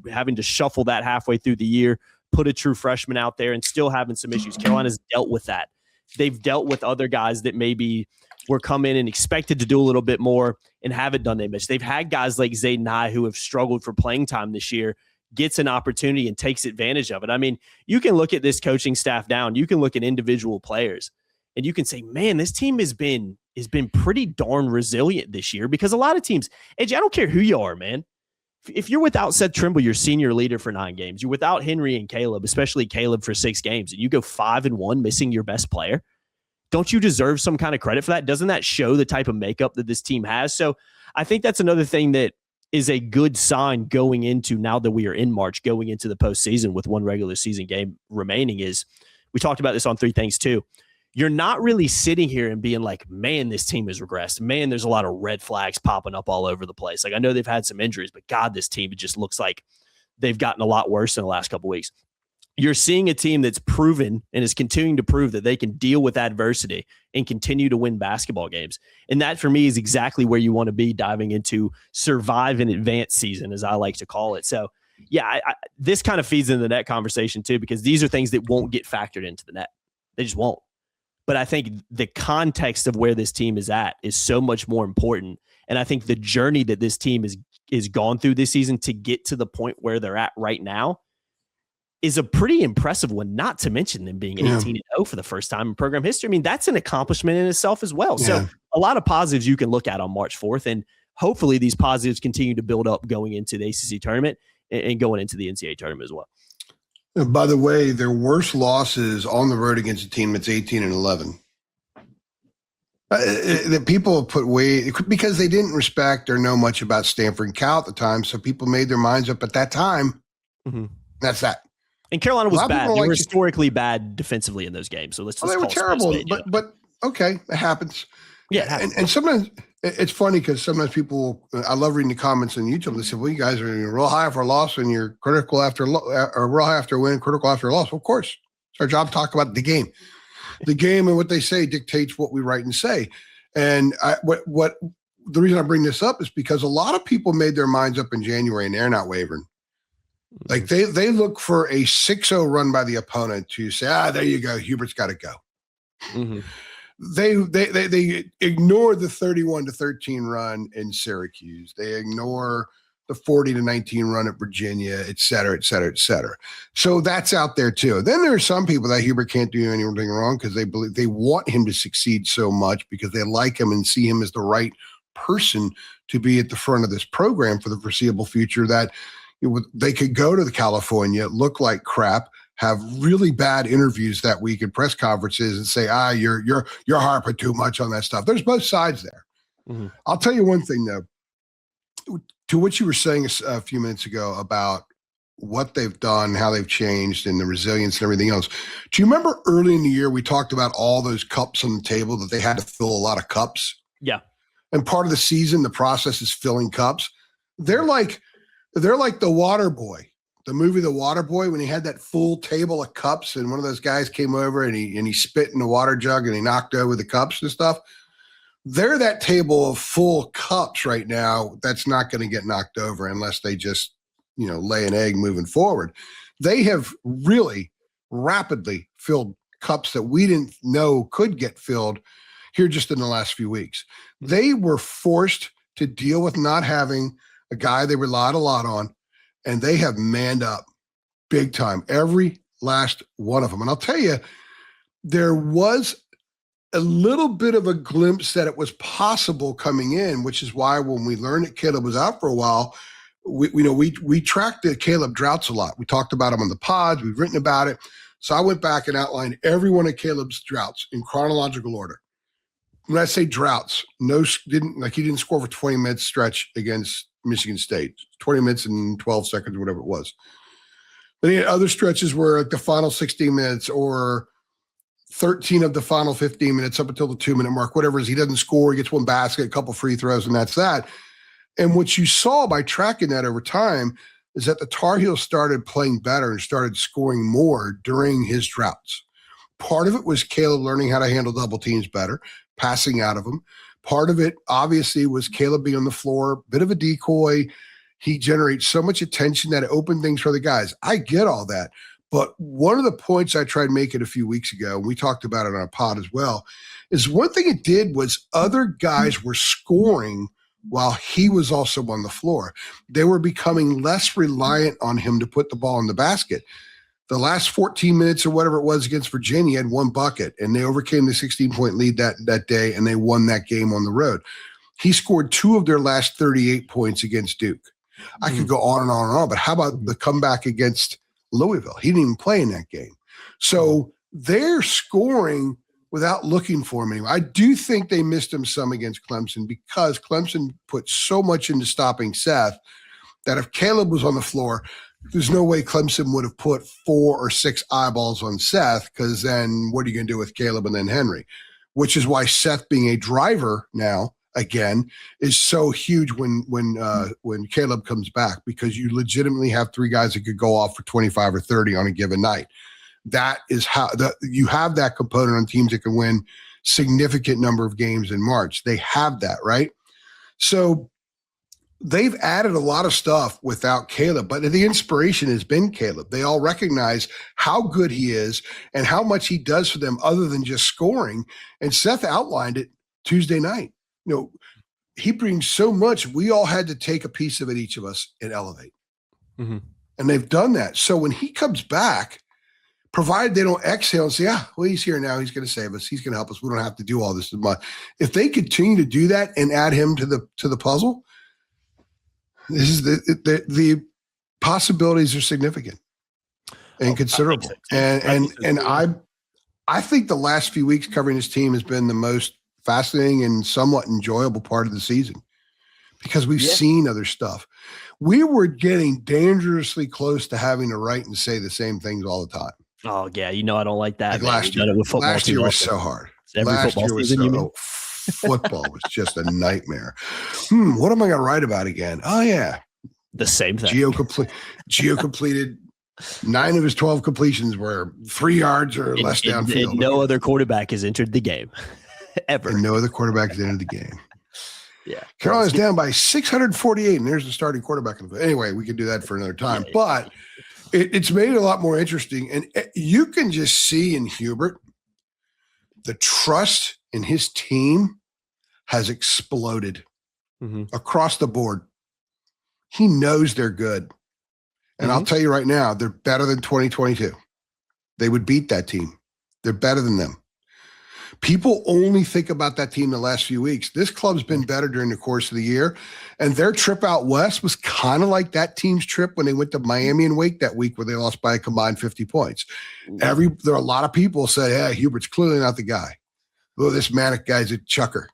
[SPEAKER 1] having to shuffle that halfway through the year, put a true freshman out there and still having some issues. Carolina's dealt with that. They've dealt with other guys that maybe were come in and expected to do a little bit more and haven't done that much. They've had guys like Zayden High who have struggled for playing time this year, gets an opportunity and takes advantage of it. I mean, you can look at this coaching staff down, you can look at individual players, and you can say, man, this team has been pretty darn resilient this year because a lot of teams, AJ, I don't care who you are, man. If you're without Seth Trimble, your senior leader for 9 games, you're without Henry and Caleb, especially Caleb for 6 games, and you go 5-1 missing your best player, don't you deserve some kind of credit for that? Doesn't that show the type of makeup that this team has? So I think that's another thing that is a good sign going into, now that we are in March, going into the postseason with 1 regular season game remaining, is we talked about this on 3 things too. You're not really sitting here and being like, man, this team has regressed. Man, there's a lot of red flags popping up all over the place. Like, I know they've had some injuries, but God, this team, it just looks like they've gotten a lot worse in the last couple of weeks. You're seeing a team that's proven and is continuing to prove that they can deal with adversity and continue to win basketball games. And that, for me, is exactly where you want to be diving into survive and advance season, as I like to call it. So, yeah, this kind of feeds into the net conversation too, because these are things that won't get factored into the net. They just won't. But I think the context of where this team is at is so much more important. And I think the journey that this team is gone through this season to get to the point where they're at right now is a pretty impressive one, not to mention them being 18-0 for the first time in program history. I mean, that's an accomplishment in itself as well. Yeah. So a lot of positives you can look at on March 4th, and hopefully these positives continue to build up going into the ACC tournament and going into the NCAA tournament as well.
[SPEAKER 2] And by the way, their worst losses on the road against a team that's 18-11. The people put way, because they didn't respect or know much about Stanford and Cal at the time, so people made their minds up at that time. Mm-hmm. That's that.
[SPEAKER 1] And Carolina was bad. They were historically bad defensively in those games. So let's just
[SPEAKER 2] they were terrible. But okay, it happens.
[SPEAKER 1] Yeah, it happens.
[SPEAKER 2] And sometimes it's funny because sometimes people, I love reading the comments on YouTube. They say, well, you guys are real high for a loss and you're critical after or real high after a win, critical after a loss. Well, of course, it's our job to talk about the game. The game and what they say dictates what we write and say. And what the reason I bring this up is because a lot of people made their minds up in January and they're not wavering. Like they look for a 6-0 run by the opponent to say, there you go, Hubert's got to go.
[SPEAKER 1] Mm-hmm.
[SPEAKER 2] They ignore the 31-13 run in Syracuse. They ignore the 40-19 run at Virginia, et cetera, et cetera, et cetera. So that's out there too. Then there are some people that Hubert can't do anything wrong because they believe they want him to succeed so much because they like him and see him as the right person to be at the front of this program for the foreseeable future. That they could go to the California, look like crap, have really bad interviews that week in press conferences and say, you're harping too much on that stuff. There's both sides there. Mm-hmm. I'll tell you one thing though, to what you were saying a few minutes ago about what they've done, how they've changed and the resilience and everything else. Do you remember early in the year, we talked about all those cups on the table that they had to fill a lot of cups?
[SPEAKER 1] Yeah.
[SPEAKER 2] And part of the season, the process is filling cups. They're like the Water Boy. The movie The Water Boy, when he had that full table of cups and one of those guys came over and he spit in the water jug and he knocked over the cups and stuff. They're that table of full cups right now that's not going to get knocked over unless they just, lay an egg moving forward. They have really rapidly filled cups that we didn't know could get filled here just in the last few weeks. They were forced to deal with not having a guy they relied a lot on, and they have manned up big time, every last one of them. And I'll tell you, there was a little bit of a glimpse that it was possible coming in, which is why when we learned that Caleb was out for a while, we tracked the Caleb droughts a lot. We talked about them on the pods. We've written about it. So I went back and outlined every one of Caleb's droughts in chronological order. When I say droughts, he didn't score for 20 minutes stretch against Michigan State, 20 minutes and 12 seconds, whatever it was. Then he had other stretches where like the final 16 minutes or 13 of the final 15 minutes up until the 2-minute mark, whatever it is, he doesn't score, he gets one basket, a couple free throws, and that's that. And what you saw by tracking that over time is that the Tar Heels started playing better and started scoring more during his droughts. Part of it was Caleb learning how to handle double teams better, passing out of them. Part of it, obviously, was Caleb being on the floor, bit of a decoy. He generates so much attention that it opened things for the guys. I get all that. But one of the points I tried making a few weeks ago, and we talked about it on a pod as well, is one thing it did was other guys were scoring while he was also on the floor. They were becoming less reliant on him to put the ball in the basket. The last 14 minutes or whatever it was against Virginia had one bucket, and they overcame the 16-point lead that day, and they won that game on the road. He scored 2 of their last 38 points against Duke. I could go on and on and on, but how about the comeback against Louisville? He didn't even play in that game. So they're scoring without looking for him anymore. I do think they missed him some against Clemson because Clemson put so much into stopping Seth that if Caleb was on the floor, there's no way Clemson would have put 4 or 6 eyeballs on Seth, because then what are you going to do with Caleb and then Henry? Which is why Seth being a driver now, again, is so huge when Caleb comes back, because you legitimately have 3 guys that could go off for 25 or 30 on a given night. That is how you have that component on teams that can win significant number of games in March. They have that, right? So they've added a lot of stuff without Caleb, but the inspiration has been Caleb. They all recognize how good he is and how much he does for them other than just scoring. And Seth outlined it Tuesday night. He brings so much. We all had to take a piece of it, each of us, and elevate. Mm-hmm. And they've done that. So when he comes back, provided they don't exhale and say, he's here now, he's going to save us, he's going to help us, we don't have to do all this. If they continue to do that and add him to the puzzle, this is the possibilities are significant and considerable. And I think the last few weeks covering this team has been the most fascinating and somewhat enjoyable part of the season, because we've seen other stuff. We were getting dangerously close to having to write and say the same things all the time.
[SPEAKER 1] Oh yeah, I don't like that.
[SPEAKER 2] Last year was so hard. Last year was so football was just a nightmare. What am I going to write about again? Oh yeah,
[SPEAKER 1] the same thing.
[SPEAKER 2] Geo completed 9 of his 12 completions were 3 yards or less downfield.
[SPEAKER 1] And no other quarterback has entered the game ever.
[SPEAKER 2] And no other quarterback has entered the game.
[SPEAKER 1] Yeah.
[SPEAKER 2] Carolina's down by 648, and there's the starting quarterback. Anyway, we can do that for another time.
[SPEAKER 1] Yeah.
[SPEAKER 2] But it's made it a lot more interesting. And you can just see in Hubert, the trust in his team has exploded across the board. He knows they're good. And I'll tell you right now, they're better than 2022. They would beat that team. They're better than them. People only think about that team the last few weeks. This club's been better during the course of the year. And their trip out west was kind of like that team's trip when they went to Miami and Wake that week where they lost by a combined 50 points. There are a lot of people say, hey, Hubert's clearly not the guy. Oh, this Manic guy's a chucker.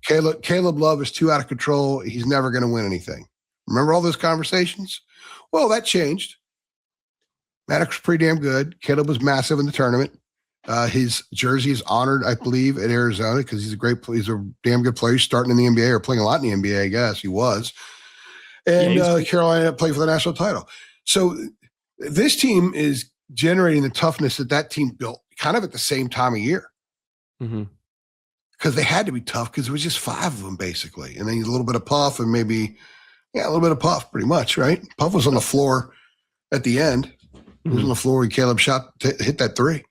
[SPEAKER 2] Caleb Love is too out of control. He's never going to win anything. Remember all those conversations? Well, that changed. Maddox was pretty damn good. Caleb was massive in the tournament. His jersey is honored, I believe, at Arizona because he's a damn good player. He's starting in the NBA or playing a lot in the NBA, I guess he was. And Carolina played for the national title. So this team is generating the toughness that team built kind of at the same time of year. Because they had to be tough because it was just 5 of them basically. And then a little bit of Puff and maybe, a little bit of Puff pretty much, right? Puff was on the floor at the end. He was on the floor when Caleb hit that 3.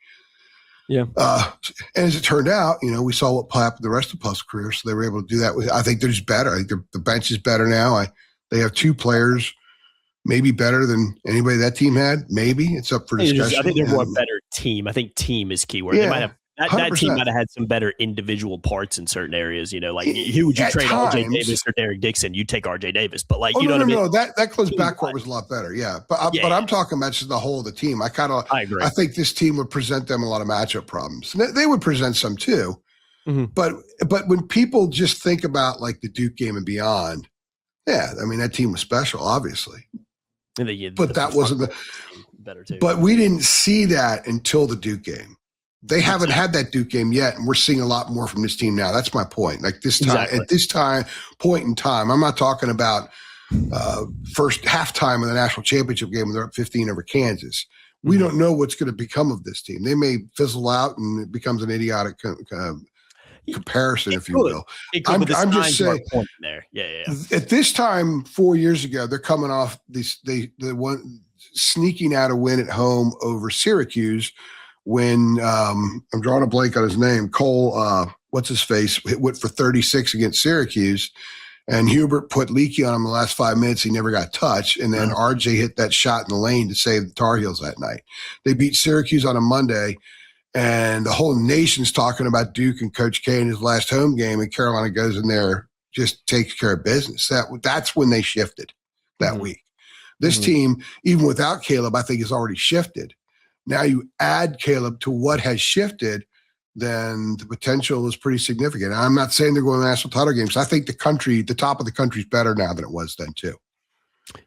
[SPEAKER 1] Yeah.
[SPEAKER 2] And as it turned out, we saw what happened the rest of Puff's career. So they were able to do that. I think they're just better. I think the bench is better now. They have 2 players, maybe better than anybody that team had. Maybe it's up for discussion.
[SPEAKER 1] I think they're more better team. I think team is keyword.
[SPEAKER 2] Yeah,
[SPEAKER 1] they might have that team might have had some better individual parts in certain areas. Like who would you trade, RJ Davis or Derek Dixon? You take RJ Davis, but what I mean?
[SPEAKER 2] No, that close backcourt was a lot better. Yeah, but I'm talking about just the whole of the team. I agree. I think this team would present them a lot of matchup problems. They would present some too. But when people just think about like the Duke game and beyond, that team was special, obviously. But that wasn't the
[SPEAKER 1] better too.
[SPEAKER 2] But we didn't see that until the Duke game. They haven't had that Duke game yet, and we're seeing a lot more from this team now. That's my point. Like this time, at this point in time, I'm not talking about first halftime of the national championship game when they're up 15 over Kansas. We don't know what's going to become of this team. They may fizzle out, and it becomes an idiotic comparison, if you will. I'm just saying.
[SPEAKER 1] There. Yeah.
[SPEAKER 2] At this time, 4 years ago, they're coming off the one sneaking out a win at home over Syracuse. When I'm drawing a blank on his name, Cole, what's his face, went for 36 against Syracuse, and Hubert put Leakey on him the last 5 minutes. He never got touched, and then RJ hit that shot in the lane to save the Tar Heels that night. They beat Syracuse on a Monday, and the whole nation's talking about Duke and Coach K in his last home game, and Carolina goes in there, just takes care of business. That's when they shifted that week. This team, even without Caleb, I think has already shifted. Now you add Caleb to what has shifted, then the potential is pretty significant. I'm not saying they're going to the national title games. I think the top of the country is better now than it was then too.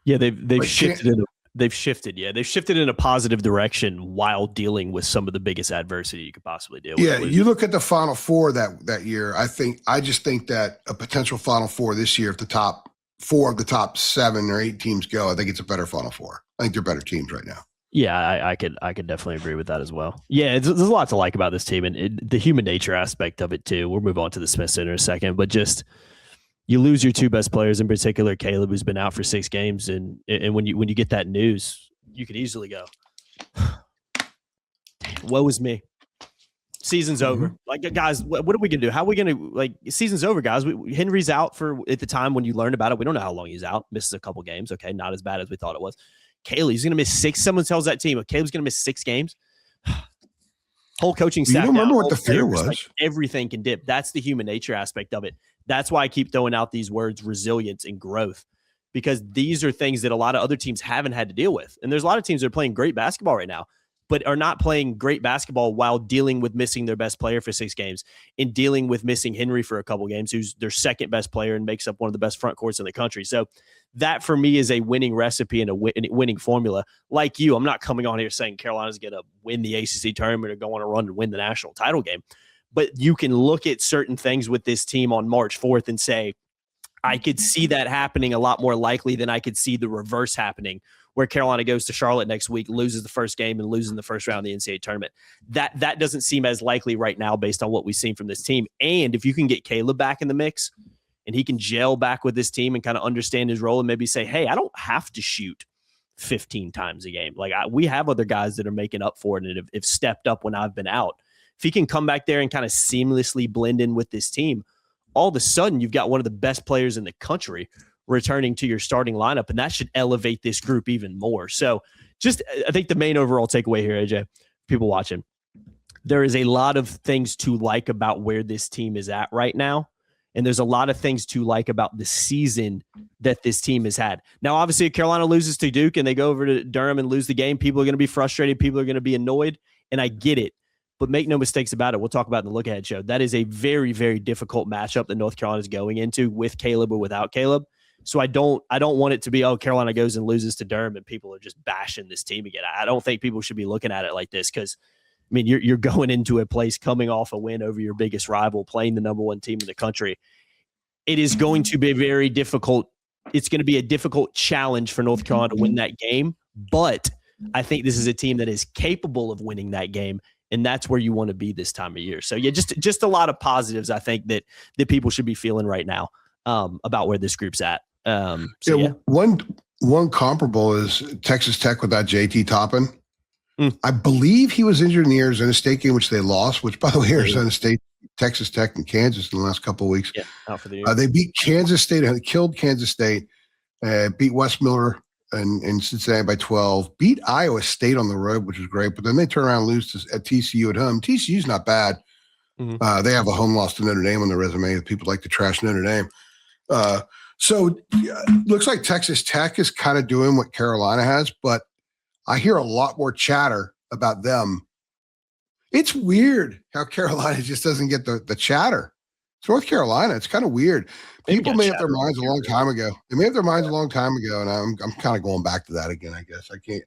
[SPEAKER 1] Yeah, they've shifted. They've shifted. Yeah, they've shifted in a positive direction while dealing with some of the biggest adversity you could possibly deal with.
[SPEAKER 2] Yeah, you look at the Final Four that year. I just think that a potential Final Four this year, if the top 4 of the top 7 or 8 teams go, I think it's a better Final Four. I think they're better teams right now.
[SPEAKER 1] Yeah, I could definitely agree with that as well. Yeah, there's a lot to like about this team and the human nature aspect of it too. We'll move on to the Smith Center in a second, but just you lose your 2 best players, in particular Caleb, who's been out for 6 games, and when you get that news, you could easily go, "Woe is me. Season's over." Like, guys, what are we gonna do? How are we gonna season's over, guys? Henry's out for at the time when you learned about it. We don't know how long he's out. Misses a couple games. Okay, not as bad as we thought it was. He's going to miss 6. Someone tells that team, Caleb's going to miss 6 games. Whole coaching staff.
[SPEAKER 2] You don't remember what the fear was.
[SPEAKER 1] Everything can dip. That's the human nature aspect of it. That's why I keep throwing out these words, resilience and growth, because these are things that a lot of other teams haven't had to deal with. And there's a lot of teams that are playing great basketball right now, but are not playing great basketball while dealing with missing their best player for 6 games and dealing with missing Henry for a couple games, who's their second best player and makes up one of the best front courts in the country. So that for me is a winning recipe and a winning formula. Like you, I'm not coming on here saying Carolina's going to win the ACC tournament or go on a run and win the national title game. But you can look at certain things with this team on March 4th and say, I could see that happening a lot more likely than I could see the reverse happening, where Carolina goes to Charlotte next week, loses the first game, and loses in the first round of the NCAA tournament. That doesn't seem as likely right now based on what we've seen from this team. And if you can get Caleb back in the mix and he can gel back with this team and kind of understand his role and maybe say, hey, I don't have to shoot 15 times a game. Like we have other guys that are making up for it and have stepped up when I've been out. If he can come back there and kind of seamlessly blend in with this team, all of a sudden you've got one of the best players in the country returning to your starting lineup, and that should elevate this group even more. So I think the main overall takeaway here, AJ, people watching, there is a lot of things to like about where this team is at right now. And there's a lot of things to like about the season that this team has had. Now, obviously, if Carolina loses to Duke and they go over to Durham and lose the game, people are going to be frustrated. People are going to be annoyed, and I get it. But make no mistakes about it. We'll talk about it in the Look Ahead show. That is a very, very difficult matchup that North Carolina is going into with Caleb or without Caleb. So I don't want it to be, oh, Carolina goes and loses to Durham and people are just bashing this team again. I don't think people should be looking at it like this because, I mean, you're going into a place coming off a win over your biggest rival, playing the number one team in the country. It is going to be very difficult. It's going to be a difficult challenge for North Carolina to win that game. But I think this is a team that is capable of winning that game. And that's where you want to be this time of year. So, yeah, just a lot of positives, I think, that people should be feeling right now about where this group's at.
[SPEAKER 2] One comparable is Texas Tech without JT Toppin. I believe he was injured in the Arizona State game, which they lost, which, by the way, Arizona State, Texas Tech, and Kansas in the last couple of weeks.
[SPEAKER 1] Yeah, out for the year.
[SPEAKER 2] They beat Kansas State, killed Kansas State, beat West Miller and Cincinnati by 12, beat Iowa State on the road, which was great. But then they turn around and lose at TCU at home. TCU's not bad. Mm-hmm. They have a home loss to Notre Dame on their resume. People like to trash Notre Dame. So looks like Texas Tech is kind of doing what Carolina has, but I hear a lot more chatter about them. It's weird how Carolina just doesn't get the chatter. It's North Carolina. It's kind of weird. People made up their minds a long time ago. They made up their minds a long time ago, and I'm kind of going back to that again, I guess. I can't.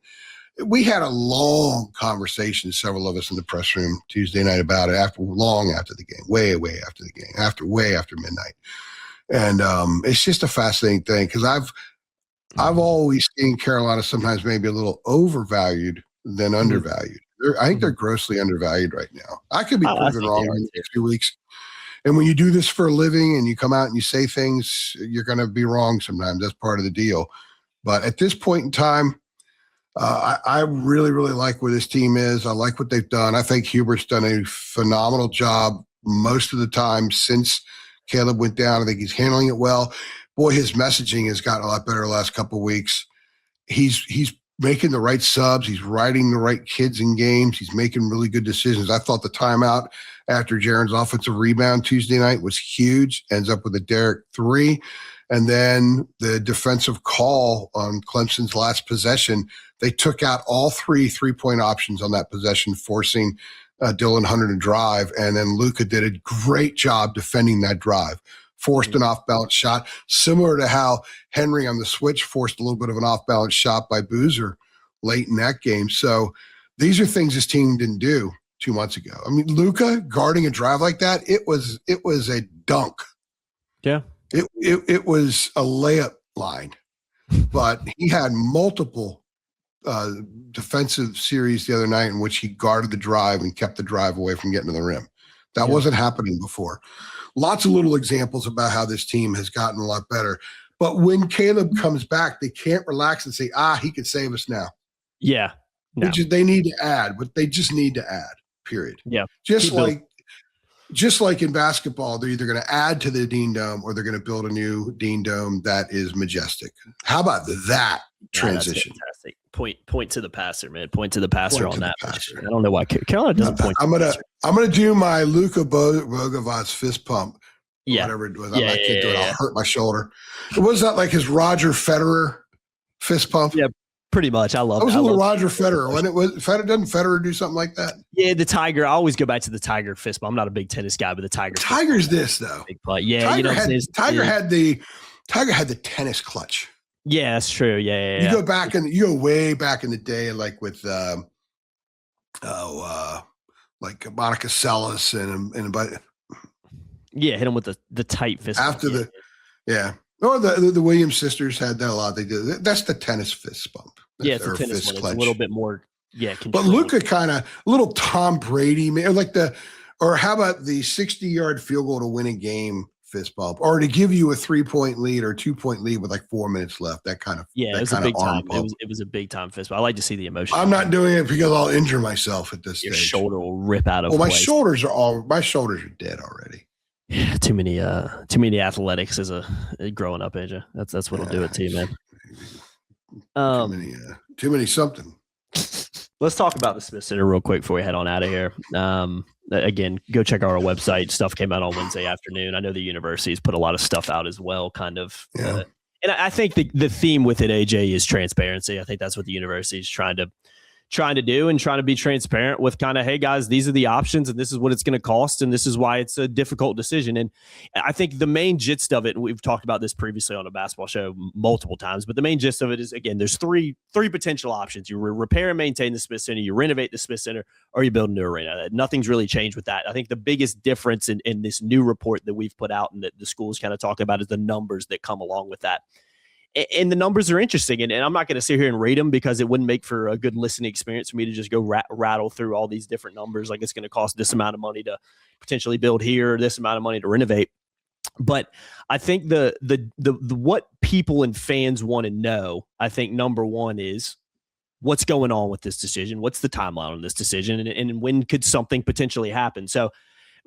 [SPEAKER 2] We had a long conversation, several of us in the press room Tuesday night about it, long after the game, way after the game, way after midnight. And it's just a fascinating thing because I've always seen Carolina sometimes maybe a little overvalued than undervalued. I think they're grossly undervalued right now. I could be proven wrong in the next few weeks. And when you do this for a living and you come out and you say things, you're going to be wrong sometimes. That's part of the deal. But at this point in time, I really, really like where this team is. I like what they've done. I think Hubert's done a phenomenal job most of the time since Caleb went down. I think he's handling it well. Boy, his messaging has gotten a lot better the last couple of weeks. He's making the right subs. He's riding the right kids in games. He's making really good decisions. I thought the timeout after Jaren's offensive rebound Tuesday night was huge. Ends up with a Derek 3. And then the defensive call on Clemson's last possession, they took out all 3 3-point options on that possession, forcing Dylan Hunter to drive. And then Luka did a great job defending that drive. Forced an off-balance shot, similar to how Henry on the switch forced a little bit of an off-balance shot by Boozer late in that game. So these are things this team didn't do 2 months ago. I mean, Luka guarding a drive like that, it was a dunk.
[SPEAKER 1] Yeah.
[SPEAKER 2] It was a layup line. But he had multiple defensive series the other night in which he guarded the drive and kept the drive away from getting to the rim. That wasn't happening before. Lots of little examples about how this team has gotten a lot better. But when Caleb comes back, they can't relax and say, he can save us now.
[SPEAKER 1] Yeah. No.
[SPEAKER 2] They need to add, but they just need to add, period.
[SPEAKER 1] Yeah.
[SPEAKER 2] Just like in basketball, they're either going to add to the Dean Dome or they're going to build a new Dean Dome that is majestic. How about that transition?
[SPEAKER 1] Fantastic. Point to the passer, man. Point to the passer on that. I don't know why Carolina doesn't point.
[SPEAKER 2] I'm gonna do my Luka Bogovac fist pump.
[SPEAKER 1] Yeah,
[SPEAKER 2] whatever it was. I can't do it. I'll hurt my shoulder. Was that like his Roger Federer fist pump?
[SPEAKER 1] Yeah, pretty much. I love.
[SPEAKER 2] That was a little Roger Federer. When it was doesn't Federer do something like that?
[SPEAKER 1] Yeah, the Tiger. I always go back to the Tiger fist pump. I'm not a big tennis guy, but the Tiger.
[SPEAKER 2] Tiger's this though.
[SPEAKER 1] Big play. Yeah,
[SPEAKER 2] Tiger had the tennis clutch.
[SPEAKER 1] Yeah, that's true. Yeah.
[SPEAKER 2] You go way back in the day, like with like Monica Seles and
[SPEAKER 1] hit him with the tight fist.
[SPEAKER 2] After or the Williams sisters had that a lot. They did. That's the tennis fist bump.
[SPEAKER 1] Yeah, it's a
[SPEAKER 2] or
[SPEAKER 1] tennis
[SPEAKER 2] fist
[SPEAKER 1] one. It's a
[SPEAKER 2] clench.
[SPEAKER 1] little bit more,
[SPEAKER 2] But
[SPEAKER 1] controlled.
[SPEAKER 2] Luka kind of little Tom Brady, man, or how about the 60-yard field goal to win a game fist bump, or to give you a 3-point lead or 2-point lead with like 4 minutes left? That kind of
[SPEAKER 1] Yeah, it was a big
[SPEAKER 2] arm
[SPEAKER 1] time.
[SPEAKER 2] pump.
[SPEAKER 1] It was a big time fist bump. I like to see the emotion.
[SPEAKER 2] I'm not doing it because I'll injure myself at this
[SPEAKER 1] Your
[SPEAKER 2] stage.
[SPEAKER 1] shoulder will rip out of
[SPEAKER 2] well, my
[SPEAKER 1] place.
[SPEAKER 2] shoulders are dead already.
[SPEAKER 1] Yeah, too many athletics as a growing up, AJ. That's what'll do it to you, man.
[SPEAKER 2] Too many something.
[SPEAKER 1] Let's talk about the Smith Center real quick before we head on out of here. Again, go check out our website. Stuff came out on Wednesday afternoon. I know the university's put a lot of stuff out as well, kind of.
[SPEAKER 2] Yeah.
[SPEAKER 1] And I think the theme with it, AJ, is transparency. I think that's what the university is trying to do and trying to be transparent with kind of, hey guys, these are the options and this is what it's going to cost. And this is why it's a difficult decision. And I think the main gist of it, and we've talked about this previously on a basketball show multiple times, but the main gist of it is, again, there's three potential options. You repair and maintain the Smith Center, you renovate the Smith Center, or you build a new arena. Nothing's really changed with that. I think the biggest difference in this new report that we've put out and that the school's kind of talking about is the numbers that come along with that. And the numbers are interesting, and I'm not going to sit here and rate them because it wouldn't make for a good listening experience for me to just go rattle through all these different numbers. Like, it's going to cost this amount of money to potentially build here, this amount of money to renovate. But I think the what people and fans want to know, I think number one is what's going on with this decision. What's the timeline on this decision, and when could something potentially happen? So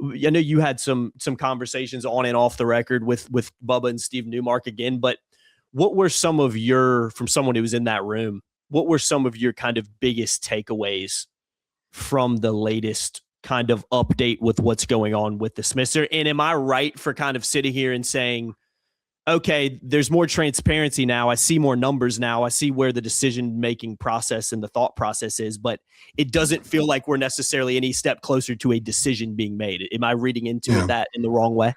[SPEAKER 1] I know you had some conversations on and off the record with Bubba and Steve Newmark again, but what were some of from someone who was in that room, what were some of your kind of biggest takeaways from the latest kind of update with what's going on with the Smith Center? And am I right for kind of sitting here and saying, okay, there's more transparency now. I see more numbers now. I see where the decision-making process and the thought process is, but it doesn't feel like we're necessarily any step closer to a decision being made. Am I reading into it that in the wrong way?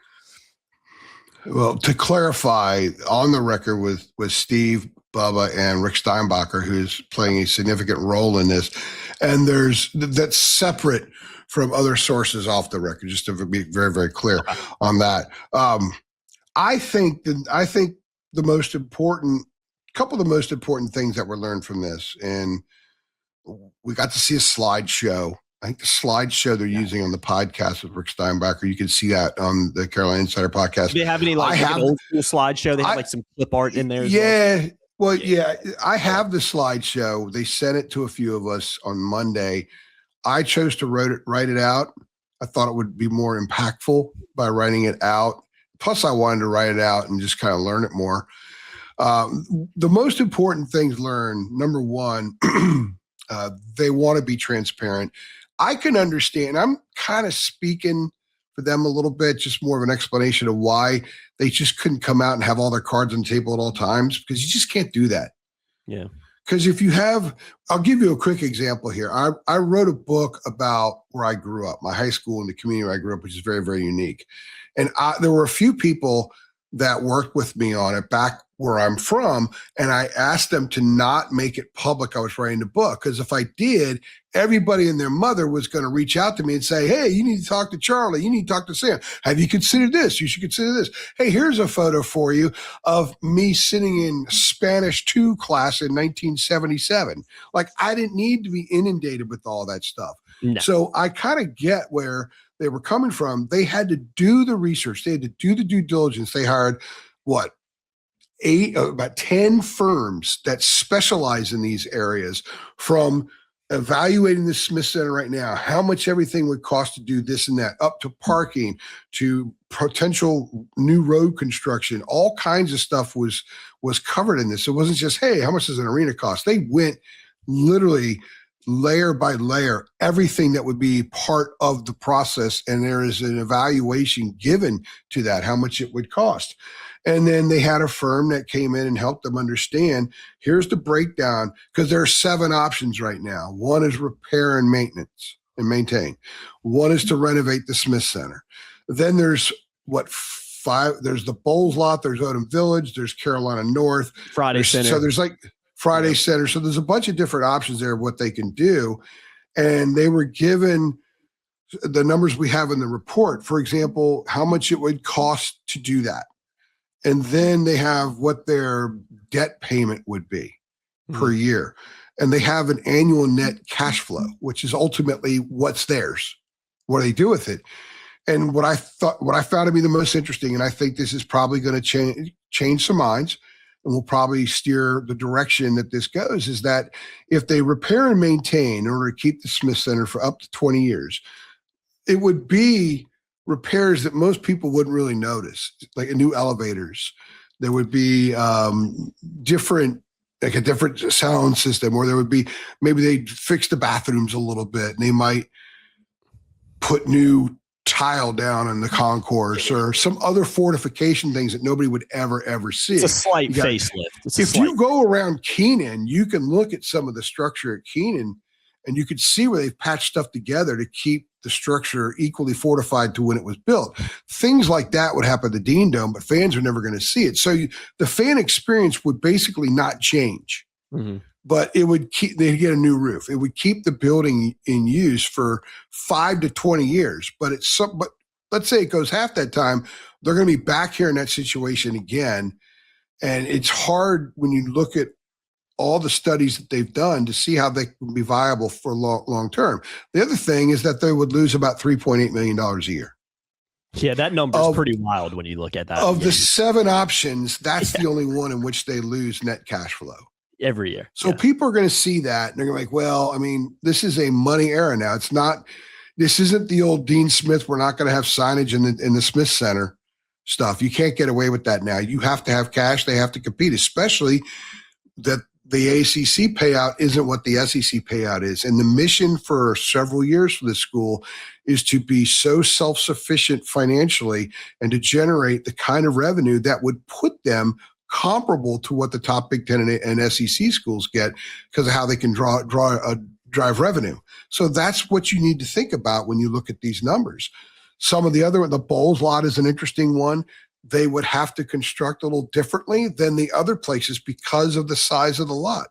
[SPEAKER 2] Well, to clarify, on the record with Steve, Bubba, and Rick Steinbacher, who's playing a significant role in this, and that's separate from other sources off the record, just to be very, very clear on that. I think the most important, couple of the most important things that were learned from this, and we got to see a slideshow. I think the slideshow they're using on the podcast with Rick Steinbacher, you can see that on the Carolina Insider podcast.
[SPEAKER 1] Do they have any like an old school slideshow? They have like some clip art in there.
[SPEAKER 2] I have the slideshow. They sent it to a few of us on Monday. I chose to write it out. I thought it would be more impactful by writing it out. Plus, I wanted to write it out and just kind of learn it more. The most important things learned, number one, they want to be transparent. I can understand. I'm kind of speaking for them a little bit, just more of an explanation of why they just couldn't come out and have all their cards on the table at all times, because you just can't do that.
[SPEAKER 1] Yeah.
[SPEAKER 2] Because if you have, I'll give you a quick example here. I wrote a book about where I grew up, my high school and the community where I grew up, which is very, very unique. And there were a few people that worked with me on it back where I'm from. And I asked them to not make it public I was writing the book, because if I did, everybody and their mother was going to reach out to me and say, hey, you need to talk to Charlie. You need to talk to Sam. Have you considered this? You should consider this. Hey, here's a photo for you of me sitting in Spanish 2 class in 1977. Like, I didn't need to be inundated with all that stuff. No. So I kind of get where they were coming from. They had to do the research. They had to do the due diligence. They hired about 10 firms that specialize in these areas, from evaluating the Smith Center right now, how much everything would cost to do this and that, up to parking, to potential new road construction. All kinds of stuff was covered in this. It wasn't just, hey, how much does an arena cost? They went literally layer by layer, everything that would be part of the process. And there is an evaluation given to that, how much it would cost. And then they had a firm that came in and helped them understand, here's the breakdown, because there are 7 options right now. One is repair and maintenance and maintain. One is to renovate the Smith Center. Then there's 5, there's the Bowles lot, there's Odom Village, there's Carolina North.
[SPEAKER 1] Friday Center.
[SPEAKER 2] So there's like Friday Center. So there's a bunch of different options there of what they can do. And they were given the numbers we have in the report, for example, how much it would cost to do that. And then they have what their debt payment would be. per year. And they have an annual net cash flow, which is ultimately what's theirs. What do they do with it? And what I found to be the most interesting, and I think this is probably going to change some minds and will probably steer the direction that this goes, is that if they repair and maintain in order to keep the Smith Center for up to 20 years, it would be repairs that most people wouldn't really notice, like new elevators. There would be different sound system, or there would be, maybe they'd fix the bathrooms a little bit, and they might put new tile down in the concourse or some other fortification things that nobody would ever see.
[SPEAKER 1] It's a slight facelift.
[SPEAKER 2] If you go around Keenan, you can look at some of the structure at Keenan, and you could see where they've patched stuff together to keep the structure equally fortified to when it was built. Things like that would happen at the Dean Dome, but fans are never going to see it. So the fan experience would basically not change, but it would they'd get a new roof. It would keep the building in use for 5 to 20 years. But let's say it goes half that time, they're going to be back here in that situation again. And it's hard when you look at all the studies that they've done to see how they can be viable for long term. The other thing is that they would lose about $3.8 million a year.
[SPEAKER 1] Yeah, that number is pretty wild when you look at that.
[SPEAKER 2] Of the 7 options, that's the only one in which they lose net cash flow
[SPEAKER 1] every year.
[SPEAKER 2] So people are going to see that, and they're going to be like, well, I mean, this is a money era now. This isn't the old Dean Smith. We're not going to have signage in the Smith Center stuff. You can't get away with that now. You have to have cash. They have to compete, especially that the ACC payout isn't what the SEC payout is. And the mission for several years for this school is to be so self-sufficient financially and to generate the kind of revenue that would put them comparable to what the top Big Ten and SEC schools get because of how they can drive revenue. So that's what you need to think about when you look at these numbers. Some of the Bowls lot is an interesting one. They would have to construct a little differently than the other places because of the size of the lot.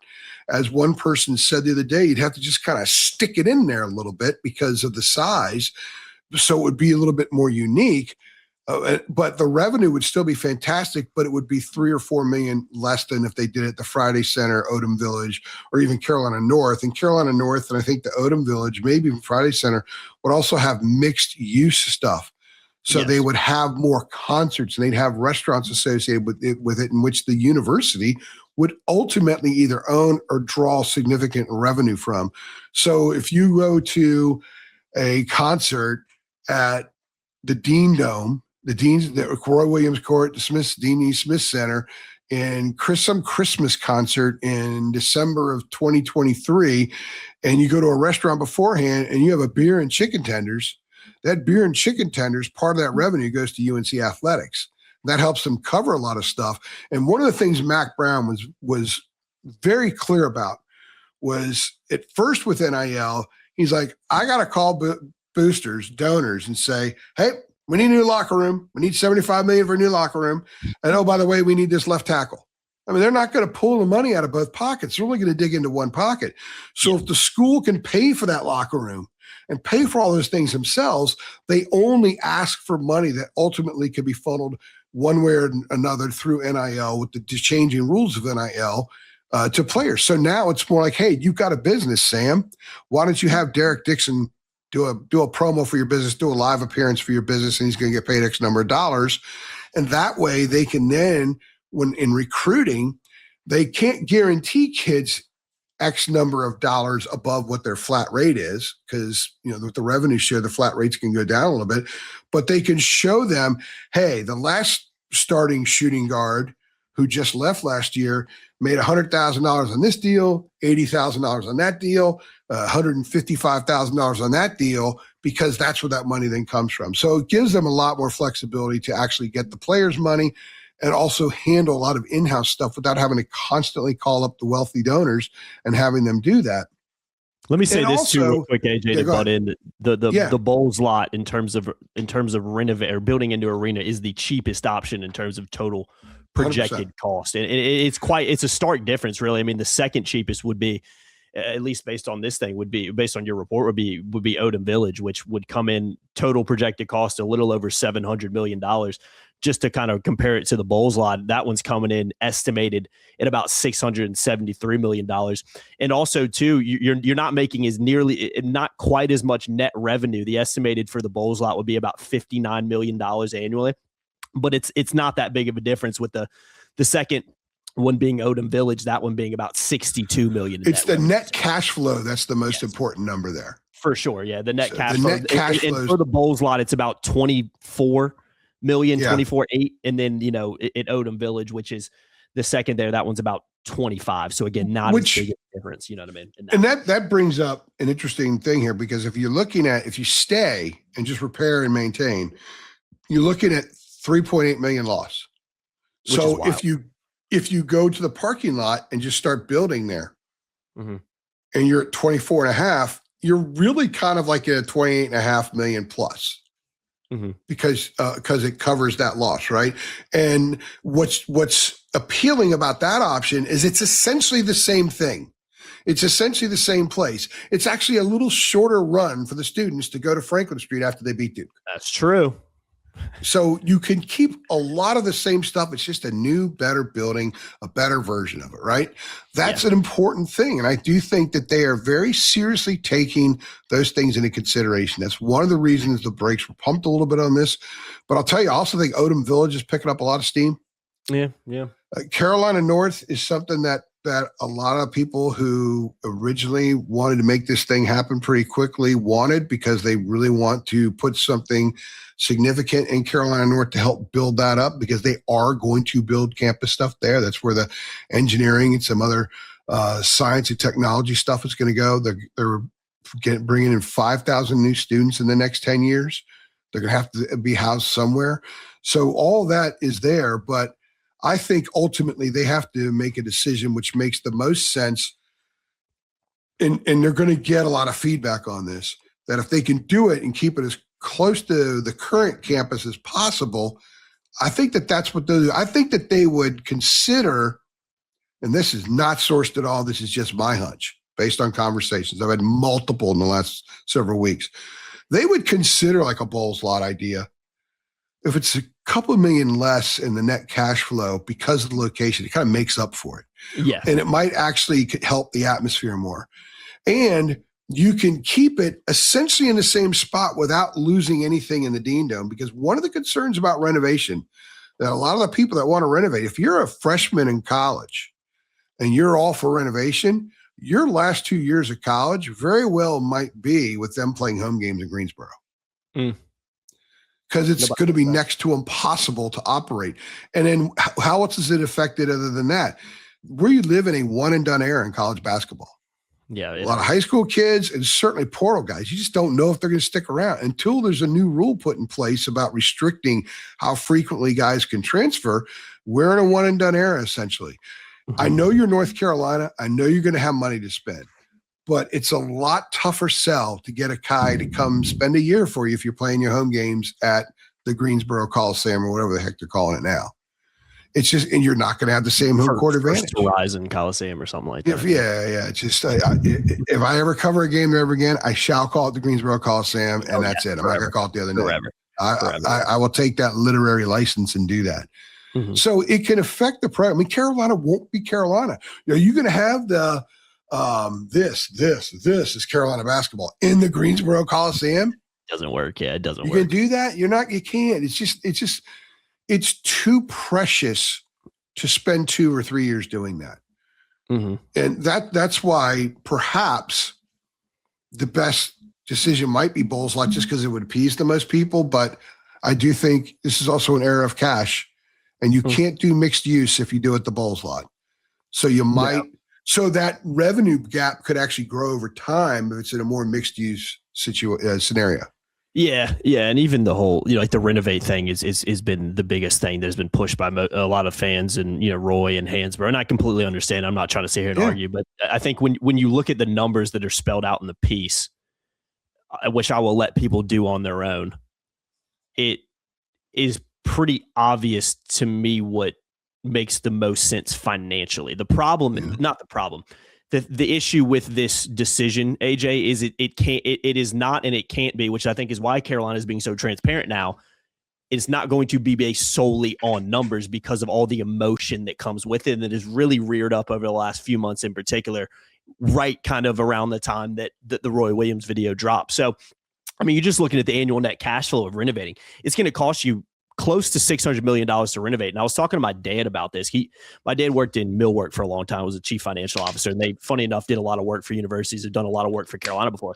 [SPEAKER 2] As one person said the other day, you'd have to just kind of stick it in there a little bit because of the size. So it would be a little bit more unique, but the revenue would still be fantastic, but it would be 3 or 4 million less than if they did it at the Friday Center, Odom Village, or even Carolina North. And Carolina North, and I think the Odom Village, maybe even Friday Center, would also have mixed use stuff. So they would have more concerts, and they'd have restaurants associated with it, in which the university would ultimately either own or draw significant revenue from. So if you go to a concert at the Dean Dome, the Roy Williams Court, the Dean E. Smith Center, and some Christmas concert in December of 2023, and you go to a restaurant beforehand and you have a beer and chicken tenders, that beer and chicken tenders, part of that revenue goes to UNC Athletics. That helps them cover a lot of stuff. And one of the things Mac Brown was very clear about was at first with NIL, he's like, I got to call boosters, donors, and say, hey, we need a new locker room. We need $75 million for a new locker room. And oh, by the way, we need this left tackle. I mean, they're not going to pull the money out of both pockets. They're only going to dig into one pocket. So if the school can pay for that locker room and pay for all those things themselves, they only ask for money that ultimately can be funneled one way or another through NIL with the changing rules of NIL to players. So now it's more like, hey, you've got a business, Sam. Why don't you have Derek Dixon do a promo for your business, do a live appearance for your business, and he's going to get paid X number of dollars. And that way they can then, when in recruiting, they can't guarantee kids X number of dollars above what their flat rate is, because, with the revenue share, the flat rates can go down a little bit, but they can show them, hey, the last starting shooting guard who just left last year made $100,000 on this deal, $80,000 on that deal, $155,000 on that deal, because that's where that money then comes from. So it gives them a lot more flexibility to actually get the players' money and also handle a lot of in-house stuff without having to constantly call up the wealthy donors and having them do that.
[SPEAKER 1] Let me say this too, real quick, AJ, to butt in. The Bowls lot in terms of renovate or building into arena is the cheapest option in terms of total projected 100%. Cost, and it's a stark difference, really. I mean, the second cheapest would be, at least based on this thing, would be based on your report, would be Odom Village, which would come in total projected cost a little over $700 million. just to kind of compare it to the Bulls lot, that one's coming in estimated at about $673 million. And also, too, you're not making not quite as much net revenue. The estimated for the Bulls lot would be about $59 million annually. But it's not that big of a difference with the second one being Odom Village, that one being about $62 million.
[SPEAKER 2] It's the net cash flow that's the most important number there.
[SPEAKER 1] For sure, yeah. The net cash flow. And for the Bulls lot, it's about 24 million, 24.8, and then at Odom Village, which is the second there, that one's about 25. So again, not as big a difference. You know what I mean?
[SPEAKER 2] And that brings up an interesting thing here, because if you stay and just repair and maintain, you're looking at 3.8 million loss. So if you go to the parking lot and just start building there, and you're at 24.5, you're really kind of like at 28.5 million plus. Because it covers that loss, right? And what's appealing about that option is it's essentially the same thing. It's essentially the same place. It's actually a little shorter run for the students to go to Franklin Street after they beat Duke.
[SPEAKER 1] That's true.
[SPEAKER 2] So you can keep a lot of the same stuff. It's just a new, better building, a better version of it, right? That's an important thing. And I do think that they are very seriously taking those things into consideration. That's one of the reasons the brakes were pumped a little bit on this. But I'll tell you, I also think Odom Village is picking up a lot of steam.
[SPEAKER 1] Yeah.
[SPEAKER 2] Carolina North is something that a lot of people who originally wanted to make this thing happen pretty quickly wanted, because they really want to put something significant in Carolina North to help build that up, because they are going to build campus stuff there. That's where the engineering and some other science and technology stuff is going to go. They're bringing in 5,000 new students in the next 10 years. They're going to have to be housed somewhere. So all that is there, but I think ultimately they have to make a decision which makes the most sense. And they're going to get a lot of feedback on this, that if they can do it and keep it as close to the current campus as possible, I think that's what they'll do. I think that they would consider, and this is not sourced at all, this is just my hunch based on conversations. I've had multiple in the last several weeks. They would consider like a Bulls lot idea. If it's a couple of million less in the net cash flow because of the location, it kind of makes up for it.
[SPEAKER 1] Yeah.
[SPEAKER 2] And it might actually help the atmosphere more. And you can keep it essentially in the same spot without losing anything in the Dean Dome, because one of the concerns about renovation that a lot of the people that want to renovate, if you're a freshman in college and you're all for renovation, your last 2 years of college very well might be with them playing home games in Greensboro. Because it's going to be next to impossible to operate. And then how else is it affected other than that? We live in a one and done era in college basketball.
[SPEAKER 1] Yeah.
[SPEAKER 2] A lot of high school kids and certainly portal guys, you just don't know if they're going to stick around until there's a new rule put in place about restricting how frequently guys can transfer. We're in a one and done era, essentially. I know you're North Carolina. I know you're going to have money to spend, but it's a lot tougher sell to get a guy to come spend a year for you if you're playing your home games at the Greensboro Coliseum or whatever the heck they're calling it now. It's just, and you're not going to have the same home court advantage.
[SPEAKER 1] Horizon Coliseum or something like that.
[SPEAKER 2] Yeah. It's just, if I ever cover a game there ever again, I shall call it the Greensboro Coliseum, and that's it. I'm not going to call it the other name. I will take that literary license and do that. So it can affect the price. I mean, Carolina won't be Carolina. Are you going to have the this is Carolina basketball in the Greensboro Coliseum?
[SPEAKER 1] Doesn't work. Yeah, it doesn't work.
[SPEAKER 2] You can do that? You can't. It's too precious to spend 2 or 3 years doing that. And that's why perhaps the best decision might be Bulls lot, just because it would appease the most people. But I do think this is also an era of cash, and you can't do mixed use if you do it the Bulls lot. So you might, so that revenue gap could actually grow over time if it's in a more mixed use scenario.
[SPEAKER 1] Yeah. And even the whole, like the renovate thing is been the biggest thing that's been pushed by a lot of fans, and, Roy and Hansborough. And I completely understand. I'm not trying to sit here and argue, but I think when you look at the numbers that are spelled out in the piece, which I will let people do on their own, it is pretty obvious to me what makes the most sense financially. The problem, not the problem, the issue with this decision, AJ, is it is not, and it can't be, which I think is why Carolina is being so transparent now. It's not going to be based solely on numbers because of all the emotion that comes with it, and that has really reared up over the last few months in particular, right kind of around the time that the Roy Williams video dropped. So, I mean, you're just looking at the annual net cash flow of renovating. It's going to cost you close to $600 million to renovate. And I was talking to my dad about this. My dad worked in millwork for a long time, was a chief financial officer, and they, funny enough, did a lot of work for universities, have done a lot of work for Carolina before.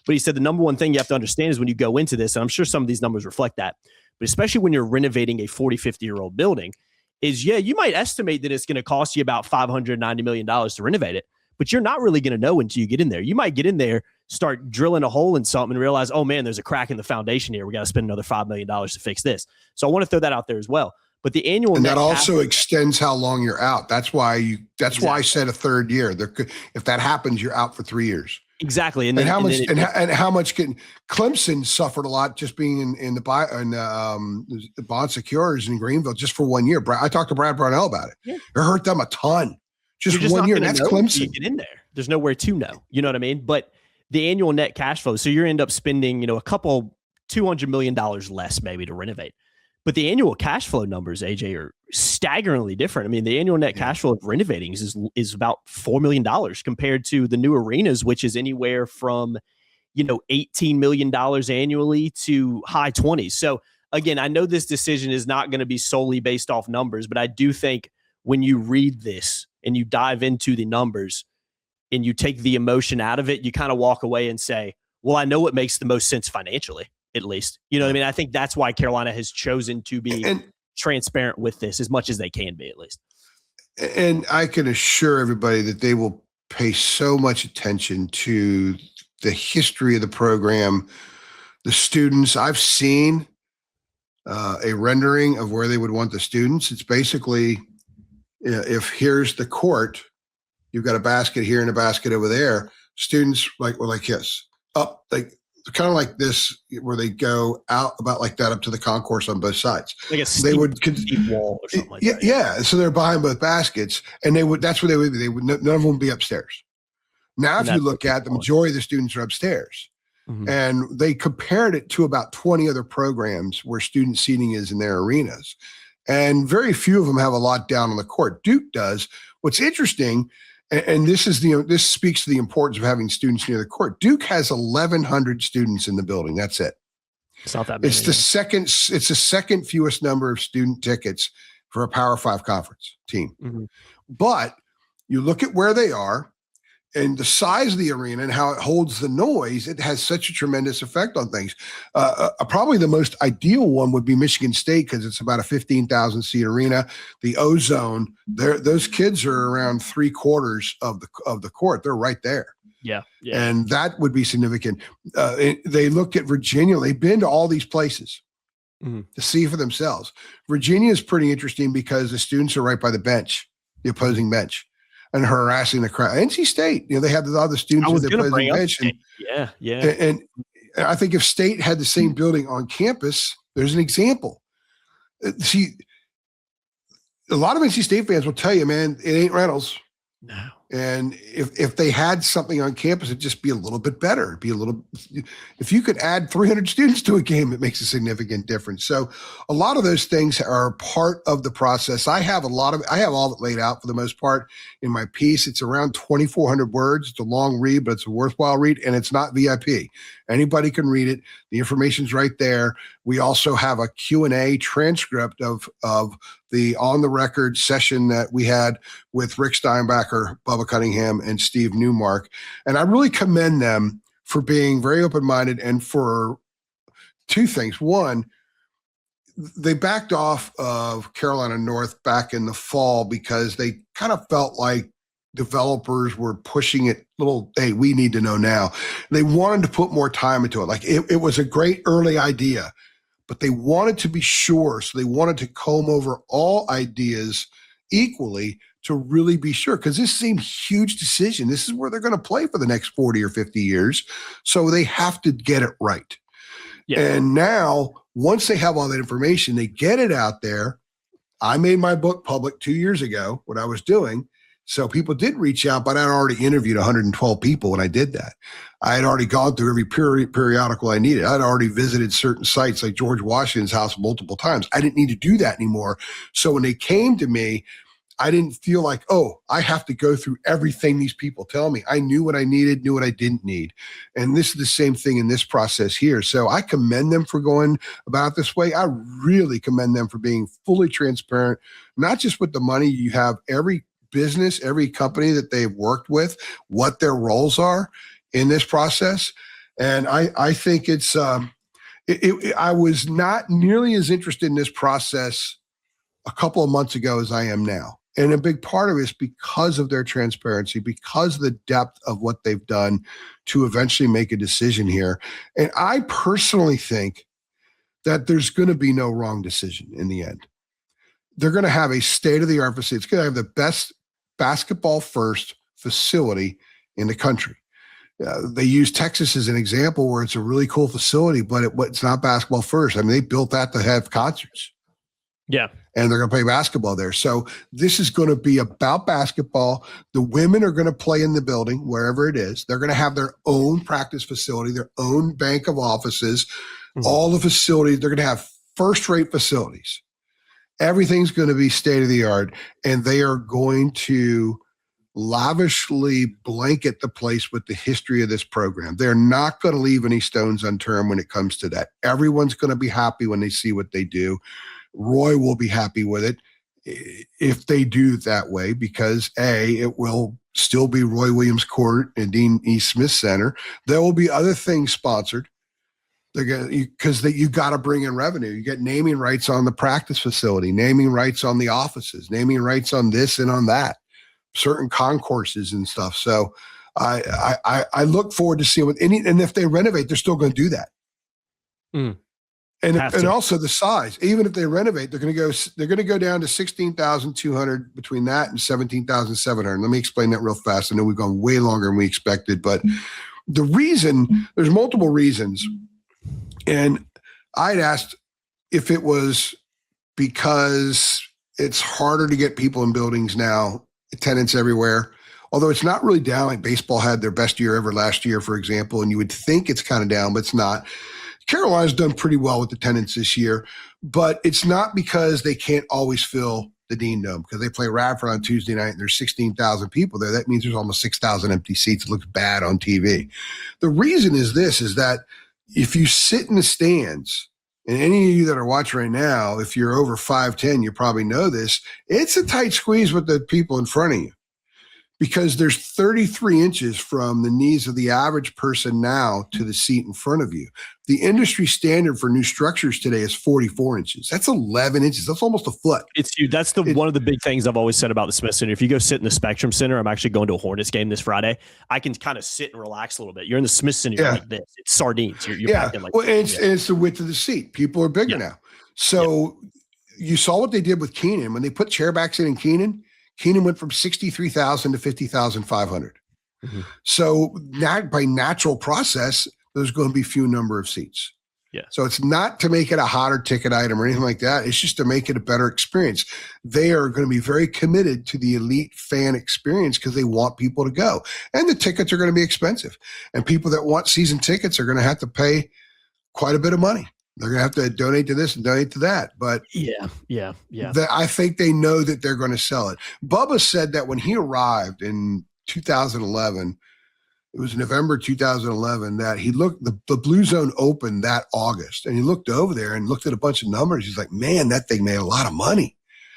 [SPEAKER 1] But he said the number one thing you have to understand is when you go into this, and I'm sure some of these numbers reflect that, but especially when you're renovating a 40, 50-year-old building, is, yeah, you might estimate that it's going to cost you about $590 million to renovate it, but you're not really going to know until you get in there. You might get in there, start drilling a hole in something and realize, oh man, there's a crack in the foundation here. We got to spend another $5 million to fix this. So I want to throw that out there as well. But the annual,
[SPEAKER 2] and that also extends how long you're out. That's why I said a third year. If that happens, you're out for 3 years.
[SPEAKER 1] Exactly.
[SPEAKER 2] And how much can Clemson suffered a lot just being in the bond secures in Greenville just for 1 year. I talked to Brad Brownell about it. Yeah. It hurt them a ton. Just 1 year. And that's Clemson.
[SPEAKER 1] You get in there. There's nowhere to know. You know what I mean? But the annual net cash flow. So you end up spending, a couple $200 million less maybe to renovate. But the annual cash flow numbers, AJ, are staggeringly different. I mean, the annual net cash flow of renovating is about $4 million compared to the new arenas, which is anywhere from, $18 million annually to high 20s. So again, I know this decision is not going to be solely based off numbers, but I do think when you read this and you dive into the numbers and you take the emotion out of it, you kind of walk away and say, well, I know what makes the most sense financially, at least. You know what I mean? I think that's why Carolina has chosen to be transparent with this as much as they can be, at least.
[SPEAKER 2] And I can assure everybody that they will pay so much attention to the history of the program, the students. I've seen a rendering of where they would want the students. It's basically, if here's the court, you've got a basket here and a basket over there. Students like this, up, like kind of like this, where they go out about like that up to the concourse on both sides.
[SPEAKER 1] Like a steep wall or something like that.
[SPEAKER 2] Yeah. So they're behind both baskets, and that's where they would be. None of them would be upstairs. Now, if you look at the majority of the students are upstairs, and they compared it to about 20 other programs where student seating is in their arenas, and very few of them have a lot down on the court. Duke does. What's interesting, and this speaks to the importance of having students near the court. Duke has 1,100 students in the building. That's it.
[SPEAKER 1] It's not that many.
[SPEAKER 2] It's the second fewest number of student tickets for a Power 5 conference team. But you look at where they are and the size of the arena and how it holds the noise, it has such a tremendous effect on things. Probably the most ideal one would be Michigan State, because it's about a 15,000 seat arena. The ozone, those kids are around 3/4 of the court. They're right there.
[SPEAKER 1] Yeah.
[SPEAKER 2] And that would be significant. They looked at Virginia. They've been to all these places to see for themselves. Virginia is pretty interesting because the students are right by the bench, the opposing bench, and harassing the crowd. NC State, they have the other students at the opposing bench. And I think if State had the same building on campus, there's an example. See, a lot of NC State fans will tell you, man, it ain't Reynolds.
[SPEAKER 1] No.
[SPEAKER 2] And if they had something on campus, it'd just be a little bit better. If you could add 300 students to a game, it makes a significant difference. So a lot of those things are part of the process. I have all of it laid out for the most part in my piece. It's around 2,400 words. It's a long read, but it's a worthwhile read, and it's not VIP. Anybody can read it. The information's right there. We also have a Q&A transcript of the on-the-record session that we had with Rick Steinbacher, Bubba Cunningham, and Steve Newmark. And I really commend them for being very open-minded and for two things. One, they backed off of Carolina North back in the fall because they kind of felt like developers were pushing it hey, we need to know now. They wanted to put more time into it. Like it was a great early idea, but they wanted to be sure. So they wanted to comb over all ideas equally to really be sure, because this is a huge decision. This is where they're going to play for the next 40 or 50 years. So they have to get it right. Yeah. And now, once they have all that information, they get it out there. I made my book public 2 years ago, what I was doing. So people did reach out, but I had already interviewed 112 people when I did that. I had already gone through every periodical I needed. I'd already visited certain sites like George Washington's house multiple times. I didn't need to do that anymore. So when they came to me, I didn't feel like, oh, I have to go through everything these people tell me. I knew what I needed, knew what I didn't need. And this is the same thing in this process here. So I commend them for going about this way. I really commend them for being fully transparent, not just with the money. You have every business, every company that they've worked with, what their roles are in this process. And I think it's, I was not nearly as interested in this process a couple of months ago as I am now. And a big part of it is because of their transparency, because of the depth of what they've done to eventually make a decision here. And I personally think that there's going to be no wrong decision in the end. They're going to have a state-of-the-art facility. It's going to have the best basketball-first facility in the country. They use Texas as an example where it's a really cool facility, but it's not basketball first. I mean, they built that to have concerts.
[SPEAKER 1] Yeah.
[SPEAKER 2] And they're going to play basketball there. So this is going to be about basketball. The women are going to play in the building, wherever it is. They're going to have their own practice facility, their own bank of offices, all the facilities. They're going to have first-rate facilities. Everything's going to be state-of-the-art, and they are going to lavishly blanket the place with the history of this program. They're not going to leave any stones unturned when it comes to that. Everyone's going to be happy when they see what they do. Roy will be happy with it if they do it that way, because it will still be Roy Williams Court and Dean E. Smith Center. There will be other things sponsored. They're going because you got to bring in revenue. You get naming rights on the practice facility, naming rights on the offices, naming rights on this and on that, certain concourses and stuff. So I look forward to seeing and if they renovate, they're still going to do that. And also the size. Even if they renovate, they're going to go down to 16,200 between that and 17,700. Let me explain that real fast. I know we've gone way longer than we expected, but the reason, there's multiple reasons. And I'd asked if it was because it's harder to get people in buildings now, attendance everywhere. Although it's not really down, like baseball had their best year ever last year, for example, and you would think it's kind of down, but it's not. Carolina's done pretty well with attendance this year, but it's not because they can't always fill the Dean Dome, because they play Radford on Tuesday night and there's 16,000 people there. That means there's almost 6,000 empty seats. It looks bad on TV. The reason is that if you sit in the stands, and any of you that are watching right now, if you're over 5'10", you probably know this, it's a tight squeeze with the people in front of you, because there's 33 inches from the knees of the average person now to the seat in front of you. The industry standard for new structures today is 44 inches. That's 11 inches. That's almost a foot.
[SPEAKER 1] It's huge. That's one of the big things I've always said about the Smith Center. If you go sit in the Spectrum Center, I'm actually going to a Hornets game this Friday. I can kind of sit and relax a little bit. You're in the Smith Center, you're like this. It's sardines. You're packing like
[SPEAKER 2] well, and it's the width of the seat. People are bigger now. So you saw what they did with Keenan. When they put chairbacks in Keenan went from 63,000 to 50,500. So not by natural process, there's going to be few number of seats. So it's not to make it a hotter ticket item or anything like that. It's just to make it a better experience. They are going to be very committed to the elite fan experience because they want people to go. And the tickets are going to be expensive. And people that want season tickets are going to have to pay quite a bit of money. They're going to have to donate to this and donate to that. But I think they know that they're going to sell it. Bubba said that when he arrived in 2011, it was November 2011, that he looked, the Blue Zone opened that August, and he looked over there and looked at a bunch of numbers. He's like, man, that thing made a lot of money.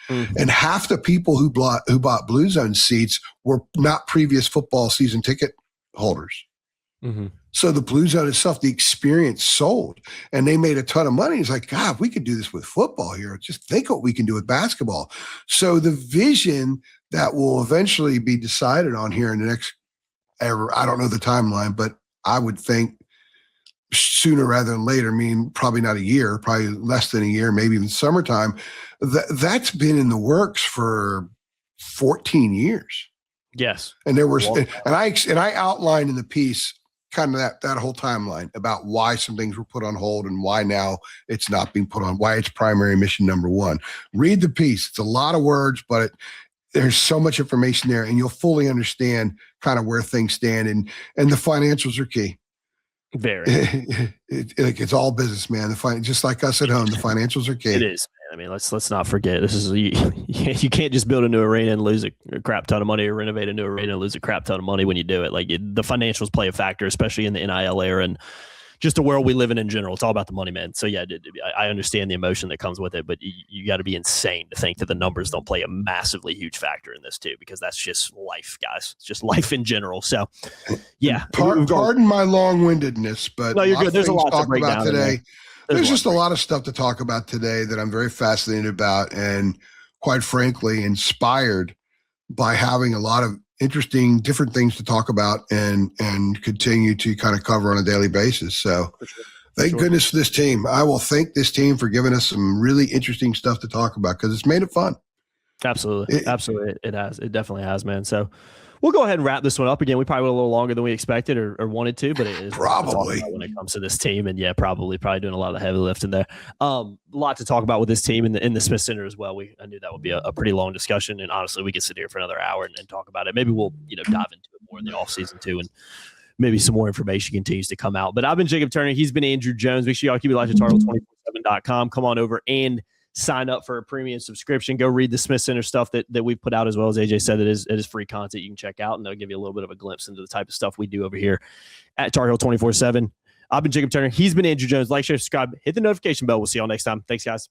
[SPEAKER 2] And half the people who bought Blue Zone seats were not previous football season ticket holders. So the Blue Zone itself, the experience sold, and they made a ton of money. He's like, God, we could do this with football here. Just think what we can do with basketball. So the vision that will eventually be decided on here in the next, I don't know the timeline, but I would think sooner rather than later, probably not a year, probably less than a year, maybe even summertime. That's been in the works for 14 years.
[SPEAKER 1] Yes.
[SPEAKER 2] And there was, and I outlined in the piece kind of that whole timeline about why some things were put on hold and why now it's not being put on, why it's primary mission number one. Read the piece. It's a lot of words, but there's so much information there, and you'll fully understand kind of where things stand, and the financials are key.
[SPEAKER 1] Very.
[SPEAKER 2] It's all business, man. Just like us at home, the financials are key.
[SPEAKER 1] It is. I mean, let's not forget. This is you can't just build a new arena and lose a crap ton of money, or renovate a new arena and lose a crap ton of money when you do it. Like the financials play a factor, especially in the NIL era and just the world we live in general. It's all about the money, man. So yeah, I understand the emotion that comes with it, but you got to be insane to think that the numbers don't play a massively huge factor in this too, because that's just life, guys. It's just life in general. So yeah,
[SPEAKER 2] pardon my long-windedness, but
[SPEAKER 1] no, you're good. There's a lot to break down
[SPEAKER 2] today. There's just a lot of stuff to talk about today that I'm very fascinated about, and quite frankly, inspired by having a lot of interesting, different things to talk about and continue to kind of cover on a daily basis. So thank goodness for this team. I will thank this team for giving us some really interesting stuff to talk about, because it's made it fun.
[SPEAKER 1] Absolutely. It has. It definitely has, man. So we'll go ahead and wrap this one up again. We probably went a little longer than we expected or wanted to, but it is
[SPEAKER 2] probably
[SPEAKER 1] when it comes to this team. And yeah, probably doing a lot of the heavy lifting there. A lot to talk about with this team in the Smith Center as well. I knew that would be a pretty long discussion, and honestly, we could sit here for another hour and talk about it. Maybe we'll dive into it more in the off season too, and maybe some more information continues to come out. But I've been Jacob Turner. He's been Andrew Jones. Make sure y'all keep it live at TarGirl247.com. Come on over and sign up for a premium subscription. Go read the Smith Center stuff that we've put out, as well as AJ said. It is free content you can check out, and they'll give you a little bit of a glimpse into the type of stuff we do over here at Tar Heel 24/7. I've been Jacob Turner. He's been Andrew Jones. Like, share, subscribe, hit the notification bell. We'll see y'all next time. Thanks, guys.